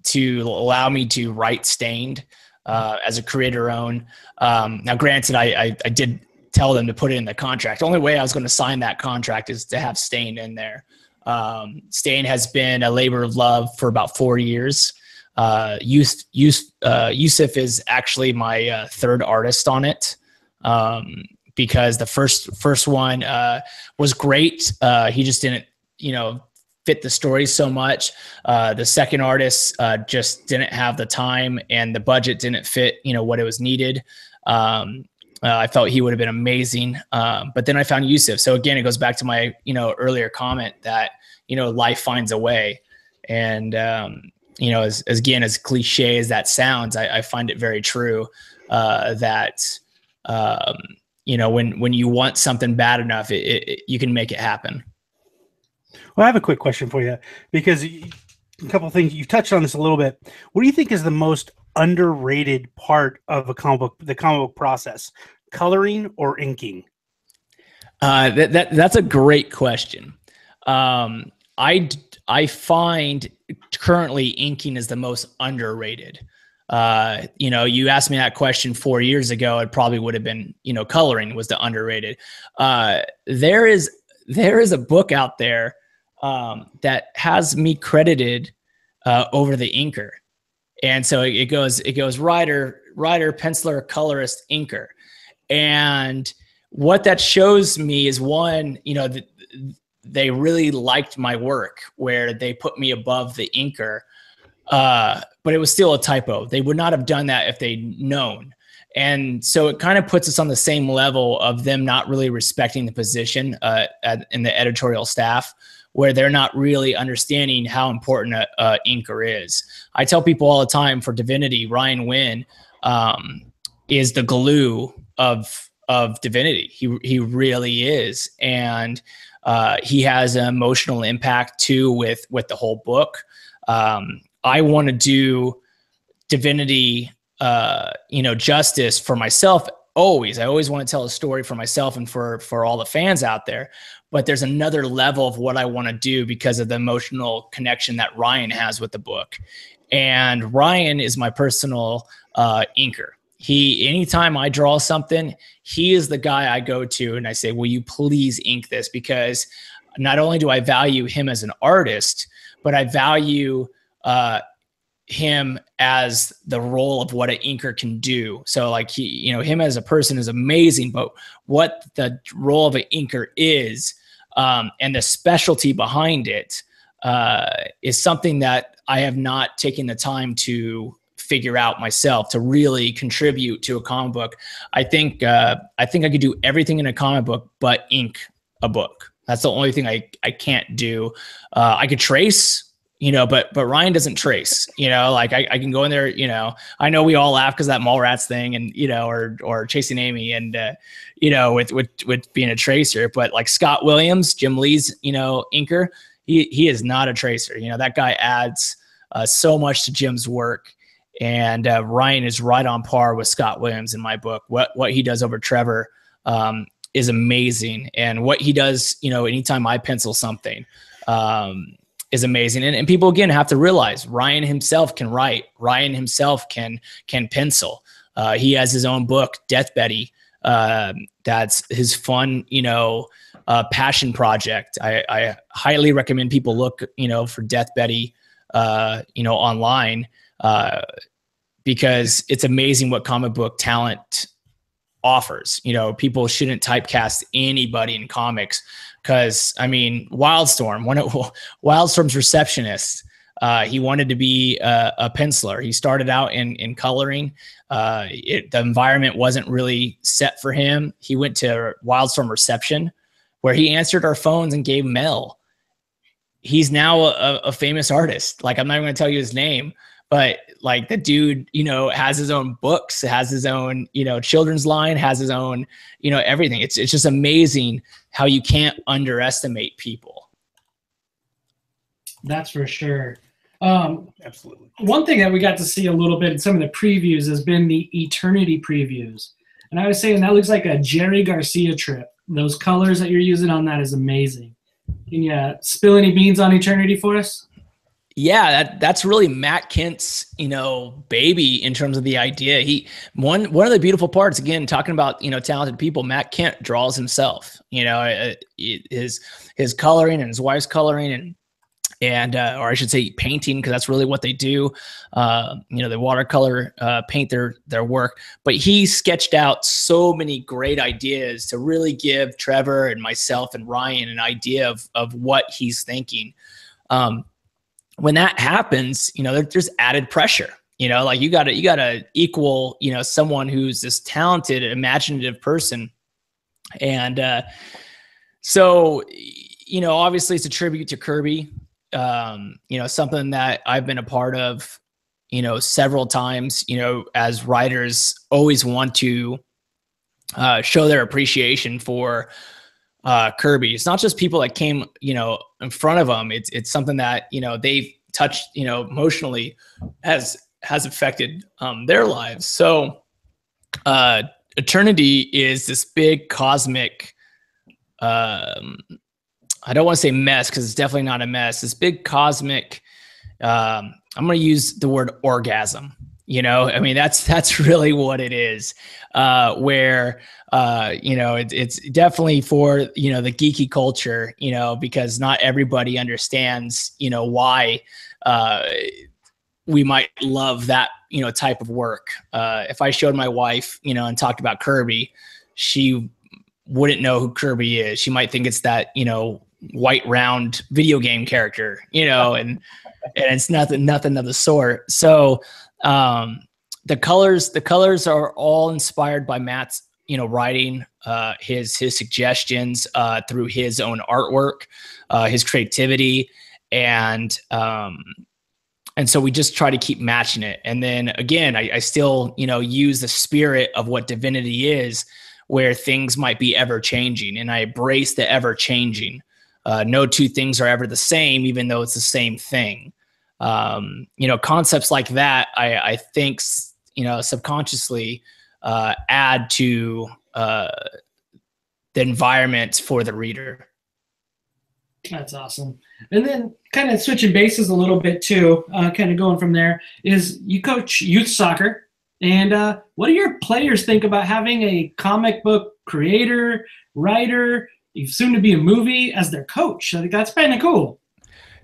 to allow me to write Stained as a creator own. Now, granted, I did tell them to put it in the contract. The only way I was going to sign that contract is to have Stained in there. Stained has been a labor of love for about 4 years. Yusuf is actually my third artist on it. Because the first one was great. He just didn't, you know, fit the story so much. The second artist just didn't have the time and the budget didn't fit, you know, what it was needed. I felt he would have been amazing. But then I found Yusuf. So again, it goes back to my, you know, earlier comment that, you know, life finds a way. And, you know, as cliche as that sounds, I find it very true that, you know, when you want something bad enough, you can make it happen. Well, I have a quick question for you because a couple of things you've touched on this a little bit. What do you think is the most underrated part of the comic book process, coloring or inking? That's a great question. I find currently inking is the most underrated. You know, you asked me that question 4 years ago, it probably would have been, you know, coloring was the underrated. There is a book out there that has me credited over the inker. And so it goes writer, penciler, colorist, inker. And what that shows me is, one, you know, they really liked my work where they put me above the inker. But it was still a typo. They would not have done that if they'd known. And so it kind of puts us on the same level of them not really respecting the position in the editorial staff, where they're not really understanding how important a inker is. I tell people all the time, for Divinity, Ryan Wynn is the glue of Divinity. He really is. And he has an emotional impact too with the whole book. I want to do Divinity, you know, justice for myself. Always. I always want to tell a story for myself and for all the fans out there. But there's another level of what I want to do because of the emotional connection that Ryan has with the book. And Ryan is my personal inker. Anytime I draw something, he is the guy I go to and I say, will you please ink this? Because not only do I value him as an artist, but I value him as the role of what an inker can do. So like him as a person is amazing, but what the role of an inker is and the specialty behind it is something that I have not taken the time to figure out myself to really contribute to a comic book. I think I could do everything in a comic book but ink a book. That's the only thing I can't do. I could trace, but Ryan doesn't trace, like I can go in there, I know we all laugh because that Mallrats thing and, or Chasing Amy and, with being a tracer, but like Scott Williams, Jim Lee's, inker, he is not a tracer. That guy adds so much to Jim's work. And Ryan is right on par with Scott Williams in my book. What he does over Trevor is amazing. And what he does, anytime I pencil something, is amazing. And people, again, have to realize Ryan himself can write. Ryan himself can pencil. He has his own book, Death Betty. That's his fun, passion project. I highly recommend people look, for Death Betty, online, because it's amazing what comic book talent offers. People shouldn't typecast anybody in comics because, Wildstorm, Wildstorm's receptionist, he wanted to be a penciler. He started out in coloring. The environment wasn't really set for him. He went to Wildstorm reception where he answered our phones and gave mail. He's now a famous artist. Like, I'm not even going to tell you his name, but like the dude, has his own books, has his own, children's line, has his own, everything. It's just amazing how you can't underestimate people. That's for sure. Absolutely. One thing that we got to see a little bit in some of the previews has been the Eternity previews. And I was saying that looks like a Jerry Garcia trip. Those colors that you're using on that is amazing. Can you spill any beans on Eternity for us? Yeah, that's really Matt Kent's, baby in terms of the idea. One of the beautiful parts, again, talking about, talented people, Matt Kent draws himself, his coloring and his wife's coloring and or I should say painting, because that's really what they do. They watercolor, paint their work, but he sketched out so many great ideas to really give Trevor and myself and Ryan an idea of what he's thinking. When that happens, there's added pressure, like you gotta equal, someone who's this talented, imaginative person. And, so, obviously it's a tribute to Kirby, something that I've been a part of, several times, as writers always want to, show their appreciation for, Kirby. It's not just people that came, in front of them. It's something that, they've touched, emotionally has affected, their lives. So, Eternity is this big cosmic, I don't want to say mess because it's definitely not a mess. This big cosmic, I'm going to use the word orgasm. That's really what it is. Where it's definitely for the geeky culture. Because not everybody understands why we might love that type of work. If I showed my wife and talked about Kirby, she wouldn't know who Kirby is. She might think it's that white round video game character, and it's nothing of the sort. So the colors are all inspired by Matt's writing, his suggestions through his own artwork, his creativity, and so we just try to keep matching it. And then again, I still use the spirit of what Divinity is, where things might be ever changing, and I embrace the ever changing. No two things are ever the same, even though it's the same thing. Concepts like that, I think, subconsciously add to the environment for the reader. That's awesome. And then kind of switching bases a little bit too, kind of going from there, is you coach youth soccer. And what do your players think about having a comic book creator, writer, soon to be a movie as their coach? I think that's kind of cool.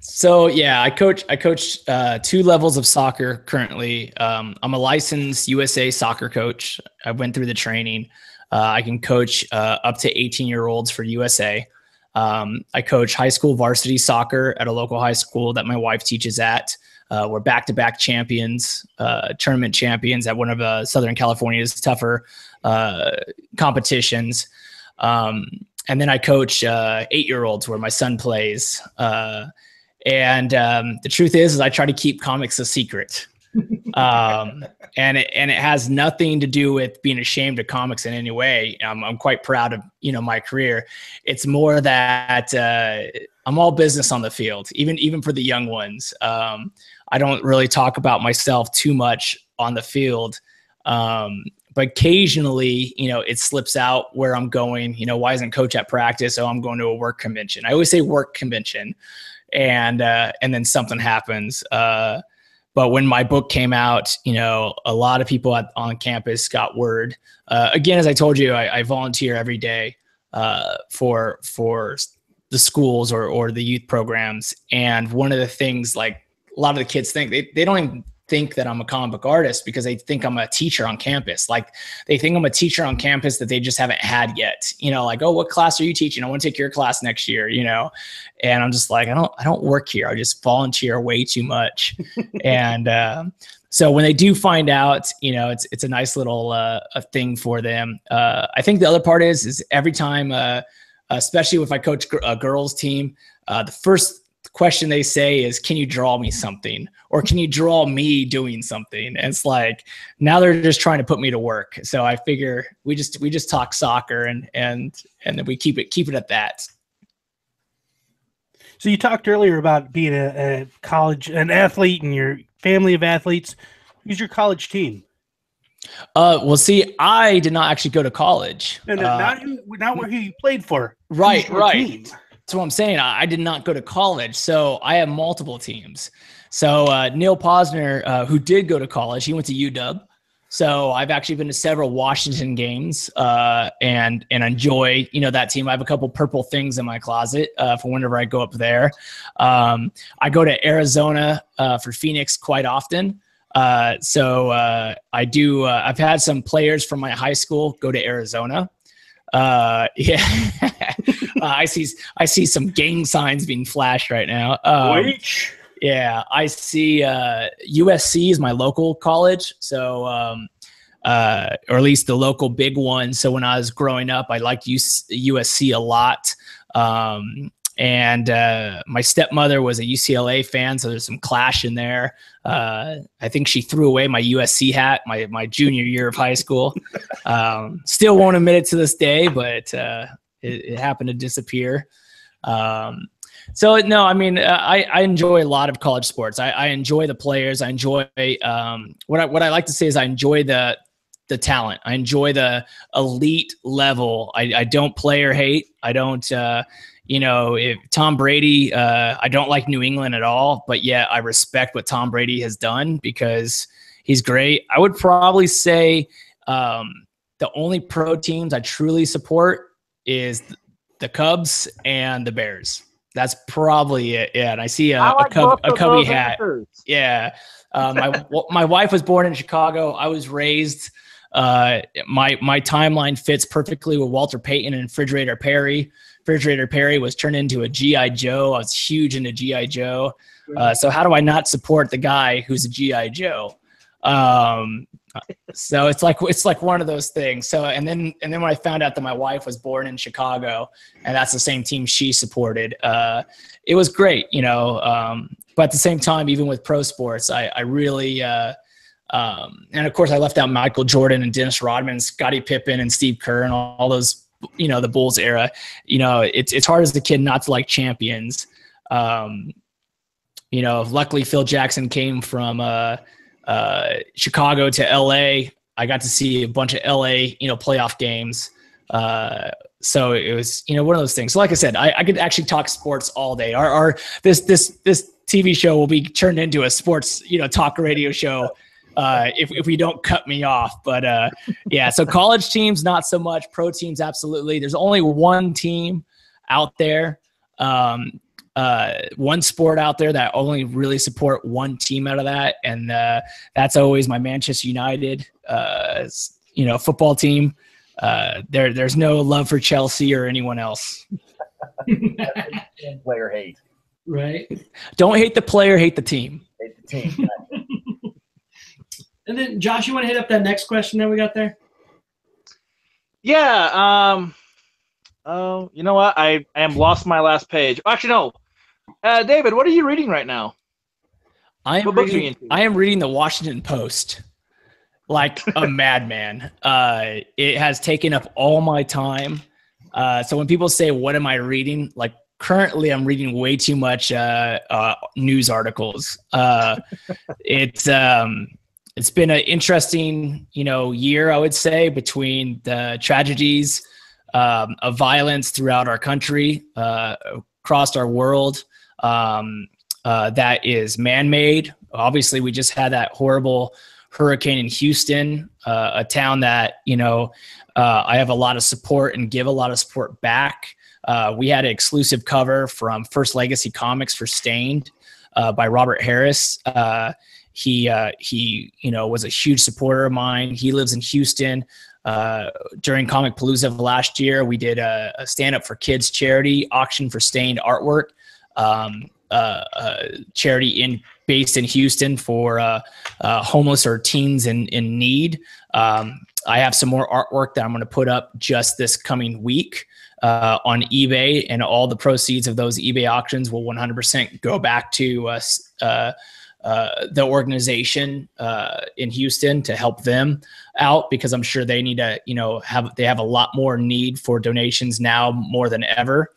So yeah, I coach 2 levels of soccer currently. I'm a licensed USA soccer coach. I went through the training. I can coach up to 18-year-olds for USA. I coach high school varsity soccer at a local high school that my wife teaches at. We're back-to-back champions, tournament champions at one of Southern California's tougher competitions. And then I coach 8-year-olds where my son plays. And the truth is I try to keep comics a secret. And it has nothing to do with being ashamed of comics in any way. I'm quite proud of, my career. It's more that I'm all business on the field, even for the young ones. I don't really talk about myself too much on the field. But occasionally, it slips out where I'm going. Why isn't coach at practice? Oh, I'm going to a work convention. I always say work convention, and then something happens. But when my book came out, a lot of people on campus got word. Again, as I told you, I volunteer every day for the schools or the youth programs. And one of the things, like a lot of the kids think, they don't even think that I'm a comic book artist because they think I'm a teacher on campus. Like they think I'm a teacher on campus that they just haven't had yet. Like, oh, what class are you teaching? I want to take your class next year, And I'm just like, I don't work here. I just volunteer way too much. And so when they do find out, it's a nice little a thing for them. I think the other part is every time, especially if I coach a girls team, the first question they say is, can you draw me something, or can you draw me doing something? And it's like, now they're just trying to put me to work. So I figure we just talk soccer and then we keep it at that. So you talked earlier about being an athlete and your family of athletes. Who's your college team? Well, see, I did not actually go to college. No, not where you played for. Right. Team? That's what I'm saying. I did not go to college, so I have multiple teams. So Neil Posner, who did go to college, he went to UW. So I've actually been to several Washington games and enjoy, that team. I have a couple purple things in my closet for whenever I go up there. I go to Arizona for Phoenix quite often. So I do. I've had some players from my high school go to Arizona. Yeah. I see some gang signs being flashed right now. Yeah, I see USC is my local college, so or at least the local big one. So when I was growing up, I liked USC a lot. And my stepmother was a UCLA fan, so there's some clash in there. I think she threw away my USC hat my junior year of high school. Still won't admit it to this day, but it happened to disappear. So no, I mean, I enjoy a lot of college sports. I enjoy the players. I enjoy what I like to say is I enjoy the talent. I enjoy the elite level. I don't play or hate. I don't. If Tom Brady, I don't like New England at all, but yet I respect what Tom Brady has done because he's great. I would probably say the only pro teams I truly support is the Cubs and the Bears. That's probably it. Yeah, and I see a Cubby hat. Answers. Yeah, my wife was born in Chicago. I was raised. My timeline fits perfectly with Walter Payton and Refrigerator Perry. Refrigerator Perry was turned into a G.I. Joe. I was huge into G.I. Joe. So how do I not support the guy who's a G.I. Joe? So it's like one of those things. So and then when I found out that my wife was born in Chicago and that's the same team she supported, it was great, but at the same time, even with pro sports, I really and of course I left out Michael Jordan and Dennis Rodman, Scottie Pippen and Steve Kerr and all those, the Bulls era. It's hard as a kid not to like champions. Luckily Phil Jackson came from Chicago to LA. I got to see a bunch of LA, playoff games. So it was, one of those things. So like I said, I could actually talk sports all day. This TV show will be turned into a sports, talk radio show. If we don't cut me off, but yeah, so college teams, not so much. Pro teams, absolutely. There's only one team out there, one sport out there that only really support one team out of that. And that's always my Manchester United, football team. There's no love for Chelsea or anyone else. Player hate. Right. Don't hate the player, hate the team. Hate the team. And then, Josh, you want to hit up that next question that we got there? Yeah. Oh, you know what? I am lost my last page. Actually, no. David, what are you reading right now? I am reading the Washington Post like a madman. It has taken up all my time. So when people say, "What am I reading?" Like currently, I'm reading way too much news articles. It's been an interesting, year, I would say, between the tragedies of violence throughout our country, across our world. That is man-made. Obviously, we just had that horrible hurricane in Houston, a town that, I have a lot of support and give a lot of support back. We had an exclusive cover from First Legacy Comics for Stained by Robert Harris. He was a huge supporter of mine. He lives in Houston. During Comic Palooza of last year, we did a stand-up for kids charity auction for Stained artwork. Charity based in Houston for homeless or teens in need. I have some more artwork that I'm going to put up just this coming week on eBay, and all the proceeds of those eBay auctions will 100% go back to the organization in Houston to help them out, because I'm sure they need to, they have a lot more need for donations now more than ever.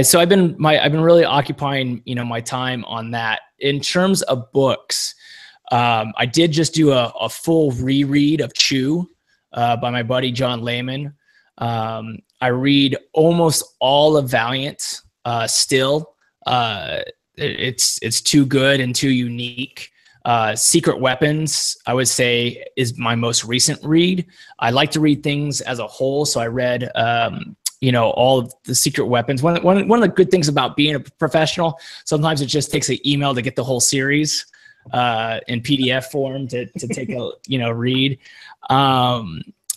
So I've been really occupying, my time on that. In terms of books, I did just do a full reread of Chew by my buddy John Layman. I read almost all of Valiant still. It's too good and too unique. Secret Weapons, I would say, is my most recent read. I like to read things as a whole, so I read all of the Secret Weapons. One of the good things about being a professional, sometimes it just takes an email to get the whole series in PDF form to take a read.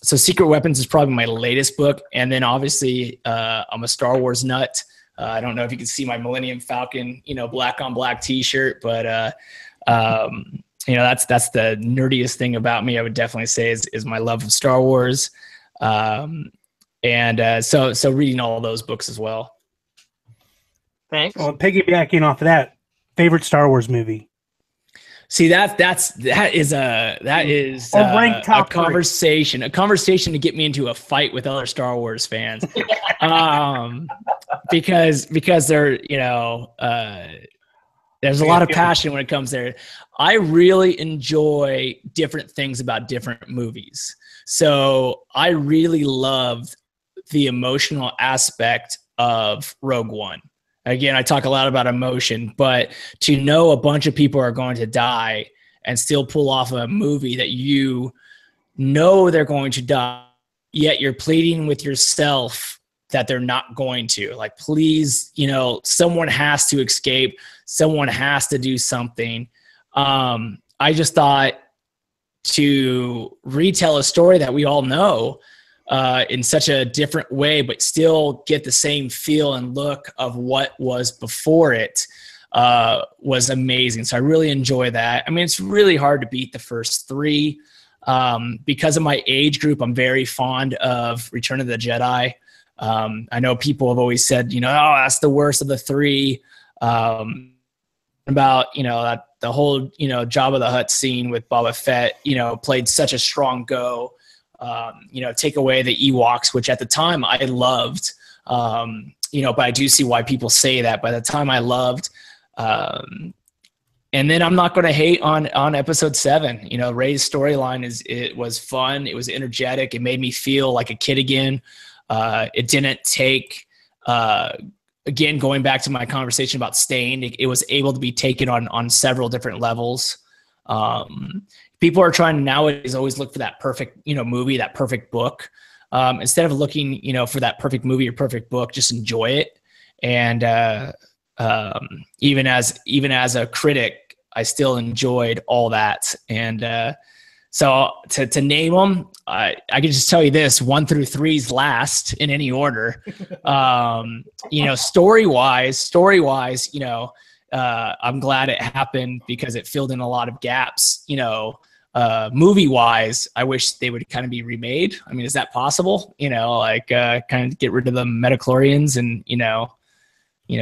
So Secret Weapons is probably my latest book, and then obviously I'm a Star Wars nut. I don't know if you can see my Millennium Falcon, black on black T-shirt, but that's the nerdiest thing about me. I would definitely say is my love of Star Wars. So reading all those books as well. Thanks. Well, piggybacking off of that, favorite Star Wars movie. See, that is a conversation to get me into a fight with other Star Wars fans, because they're there's a lot of passion when it comes there. I really enjoy different things about different movies, so I really loved the emotional aspect of Rogue One. Again, I talk a lot about emotion, but to know a bunch of people are going to die and still pull off a movie that they're going to die, yet you're pleading with yourself that they're not going to. Like, please, someone has to escape. Someone has to do something. I just thought to retell a story that we all know in such a different way, but still get the same feel and look of what was before it was amazing. So I really enjoy that. I mean, it's really hard to beat the first three. Because of my age group, I'm very fond of Return of the Jedi. I know people have always said, oh, that's the worst of the three. About, that the whole, Jabba the Hutt scene with Boba Fett, played such a strong go. Take away the Ewoks, which at the time I loved, but I do see why people say that. By the time I loved, and then I'm not going to hate on episode 7. Rey's storyline it was fun. It was energetic. It made me feel like a kid again. It didn't take, again, going back to my conversation about Stained, it was able to be taken on several different levels. People are trying to nowadays always look for that perfect, movie, that perfect book. Instead of looking, for that perfect movie or perfect book, just enjoy it. And even as a critic, I still enjoyed all that. And So to name them, I can just tell you this: 1 through 3's last in any order. You know, story wise, you know, I'm glad it happened because it filled in a lot of gaps. You know, movie wise, I wish they would kind of be remade. I mean, is that possible? You know, like kind of get rid of the metachlorians and you know,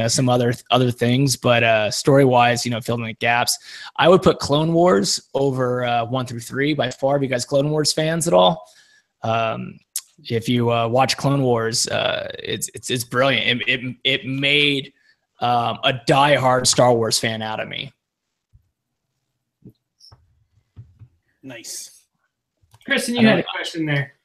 some other things, but story wise, you know, filling the gaps. I would put Clone Wars over 1 through 3 by far. Are you guys Clone Wars fans at all? If you watch Clone Wars, it's brilliant. It made a diehard Star Wars fan out of me. Nice. Kristen, you had a question there.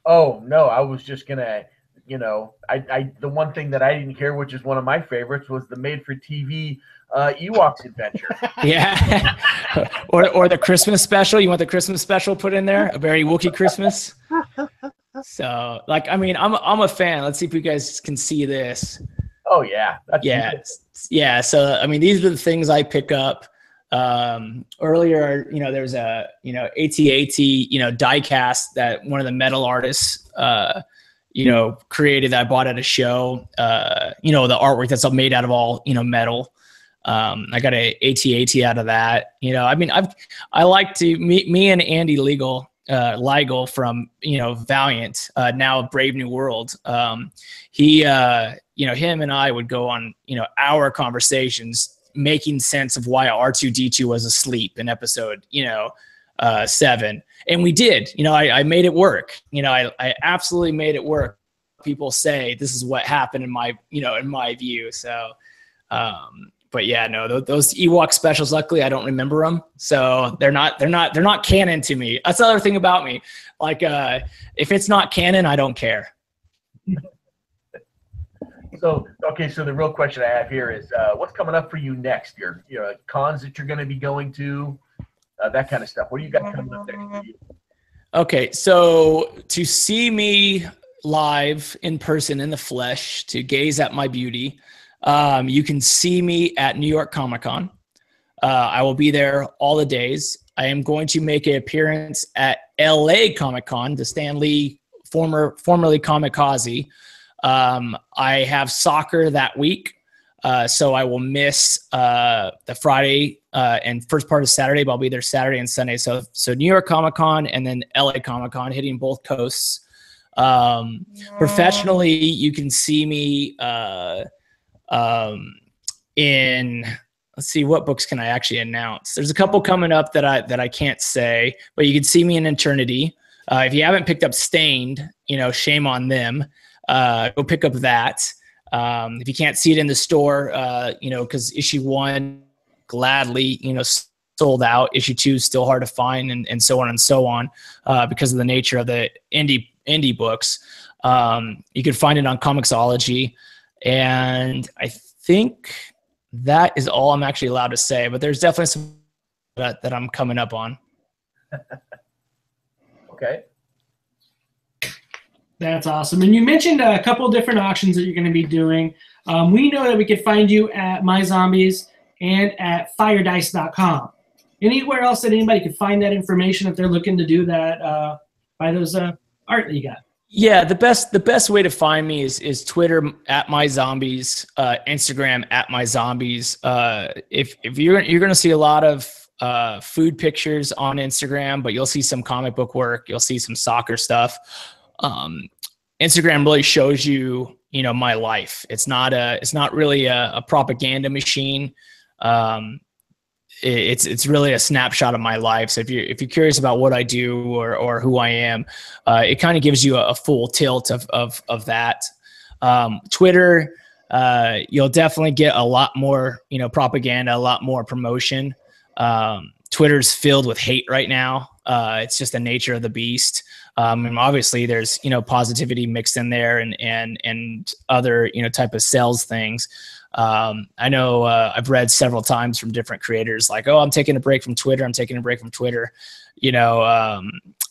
Oh no, I was just gonna, you know, I the one thing that I didn't hear, which is one of my favorites, was the made-for-TV Ewoks adventure. Yeah, or the Christmas special. You want the Christmas special put in there? A very Wookiee Christmas. So, like, I mean, I'm a fan. Let's see if you guys can see this. Oh yeah, that's Yeah, beautiful. yeah. So, I mean, these are the things I pick up. Earlier, you know, there's a, you know, AT-AT, you know, die cast that one of the metal artists, you know, created that I bought at a show. You know, the artwork that's all made out of all, you know, metal. I got a AT-AT out of that. You know, I mean, I like to me and Andy Leigel from, you know, Valiant, now Brave New World. He, you know, him and I would go on, you know, hour conversations making sense of why R2-D2 was asleep in episode, you know, 7. And we did, you know, I made it work. You know, I absolutely made it work. People say this is what happened in my, you know, in my view. So, but yeah, no, those Ewok specials, luckily I don't remember them. So they're not canon to me. That's the other thing about me. Like, if it's not canon, I don't care. So, okay, so the real question I have here is, what's coming up for you next? Your cons that you're going to be going to, that kind of stuff. What do you got coming up next for you? Okay, so to see me live in person in the flesh, to gaze at my beauty, you can see me at New York Comic Con. I will be there all the days. I am going to make an appearance at LA Comic Con, the Stan Lee, formerly Kamikaze. I have soccer that week, so I will miss the Friday and first part of Saturday, but I'll be there Saturday and Sunday. So New York Comic Con and then LA Comic Con, hitting both coasts. Professionally, you can see me in, let's see, what books can I actually announce? There's a couple coming up that I can't say, but you can see me in Eternity. If you haven't picked up Stained, you know, shame on them. Go pick up that. If you can't see it in the store, you know, because issue 1 gladly, you know, sold out. Issue 2 is still hard to find, and so on and so on, because of the nature of the indie books. You can find it on Comixology, and I think that is all I'm actually allowed to say. But there's definitely some that I'm coming up on. Okay. That's awesome. And you mentioned a couple of different auctions that you're going to be doing. We know that we could find you at My Zombies and at firedice.com. Anywhere else that anybody could find that information if they're looking to do that, buy those art that you got? Yeah, the best way to find me is Twitter at My Zombies, Instagram at My Zombies. If you're going to see a lot of food pictures on Instagram, but you'll see some comic book work, you'll see some soccer stuff. Instagram really shows you, you know, my life. It's not really a propaganda machine. It's really a snapshot of my life. So if you're curious about what I do or who I am, it kind of gives you a full tilt of that. Twitter, you'll definitely get a lot more, you know, propaganda, a lot more promotion. Twitter's filled with hate right now. It's just the nature of the beast. And obviously there's, you know, positivity mixed in there and other, you know, type of sales things. I know I've read several times from different creators like, oh, I'm taking a break from Twitter. I'm taking a break from Twitter. You know,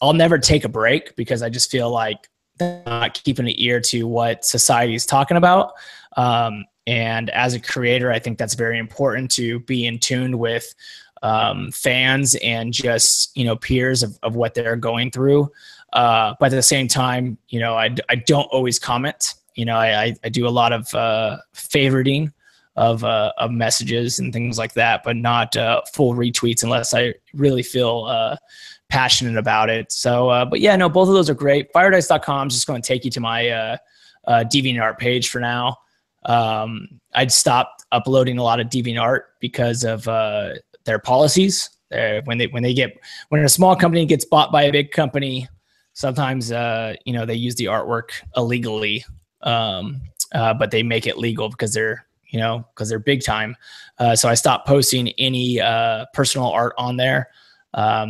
I'll never take a break because I just feel like I'm not keeping an ear to what society is talking about. And as a creator, I think that's very important to be in tune with fans and just, peers of what they're going through. But at the same time, I don't always comment. I do a lot of favoriting of messages and things like that, but not full retweets unless I really feel passionate about it. So, but yeah, no, both of those are great. Firedice.com is just going to take you to my DeviantArt page for now. I'd stopped uploading a lot of DeviantArt because of their policies. When a small company gets bought by a big company, sometimes they use the artwork illegally, but they make it legal because they're big time. So I stopped posting any personal art on there,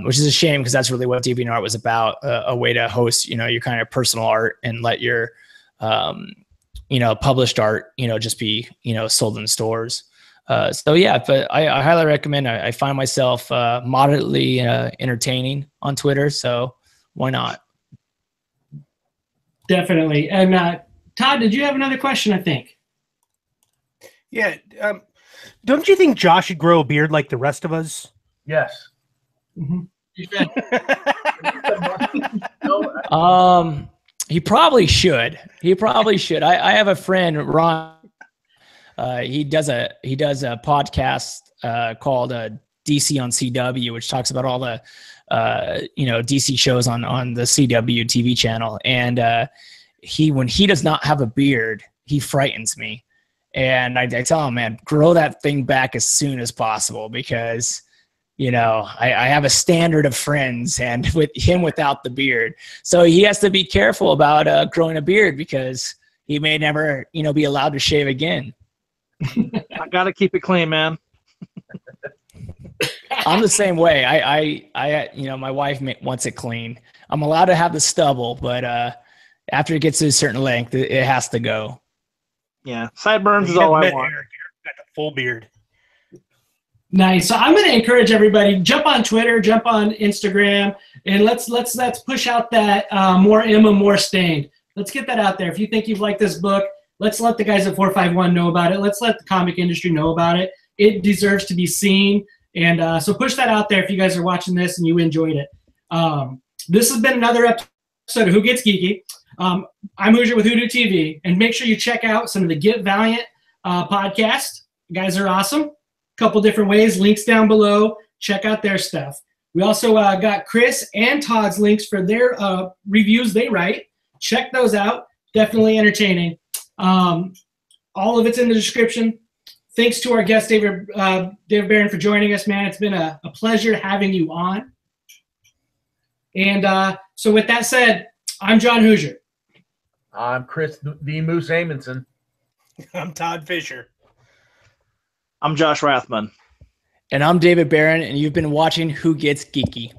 which is a shame because that's really what DeviantArt was about, a way to host, your kind of personal art and let your, published art, just be, sold in stores. So yeah, but I highly recommend. I find myself moderately entertaining on Twitter, so why not? Definitely. And Todd, did you have another question? I think. Yeah. Don't you think Josh should grow a beard like the rest of us? Yes. Mm-hmm. He probably should. I have a friend, Ron. He does a podcast called DC on CW, which talks about all the DC shows on the CW TV channel. And when he does not have a beard, he frightens me. And I tell him, man, grow that thing back as soon as possible because, I have a standard of friends and with him without the beard. So he has to be careful about growing a beard because he may never, be allowed to shave again. I got to keep it clean, man. I'm the same way. I my wife wants it clean. I'm allowed to have the stubble, but after it gets to a certain length, it has to go. Yeah, sideburns is all I want. Eric got the full beard. Nice. So I'm going to encourage everybody, jump on Twitter, jump on Instagram, and let's push out that more Emma, more Stained. Let's get that out there. If you think you've liked this book, let's let the guys at 451 know about it. Let's let the comic industry know about it. It deserves to be seen. And so push that out there if you guys are watching this and you enjoyed it. This has been another episode of Who Gets Geeky. I'm Hoosier with WhoDooTV. And make sure you check out some of the Get Valiant podcasts. You guys are awesome. Couple different ways, links down below. Check out their stuff. We also got Chris and Todd's links for their reviews they write. Check those out. Definitely entertaining. All of it's in the description. Thanks to our guest, David Barron, for joining us, man. It's been a pleasure having you on. And so with that said, I'm John Hoosier. I'm Chris the Moose Amundsen. I'm Todd Fisher. I'm Josh Rathman. And I'm David Barron, and you've been watching Who Gets Geeky.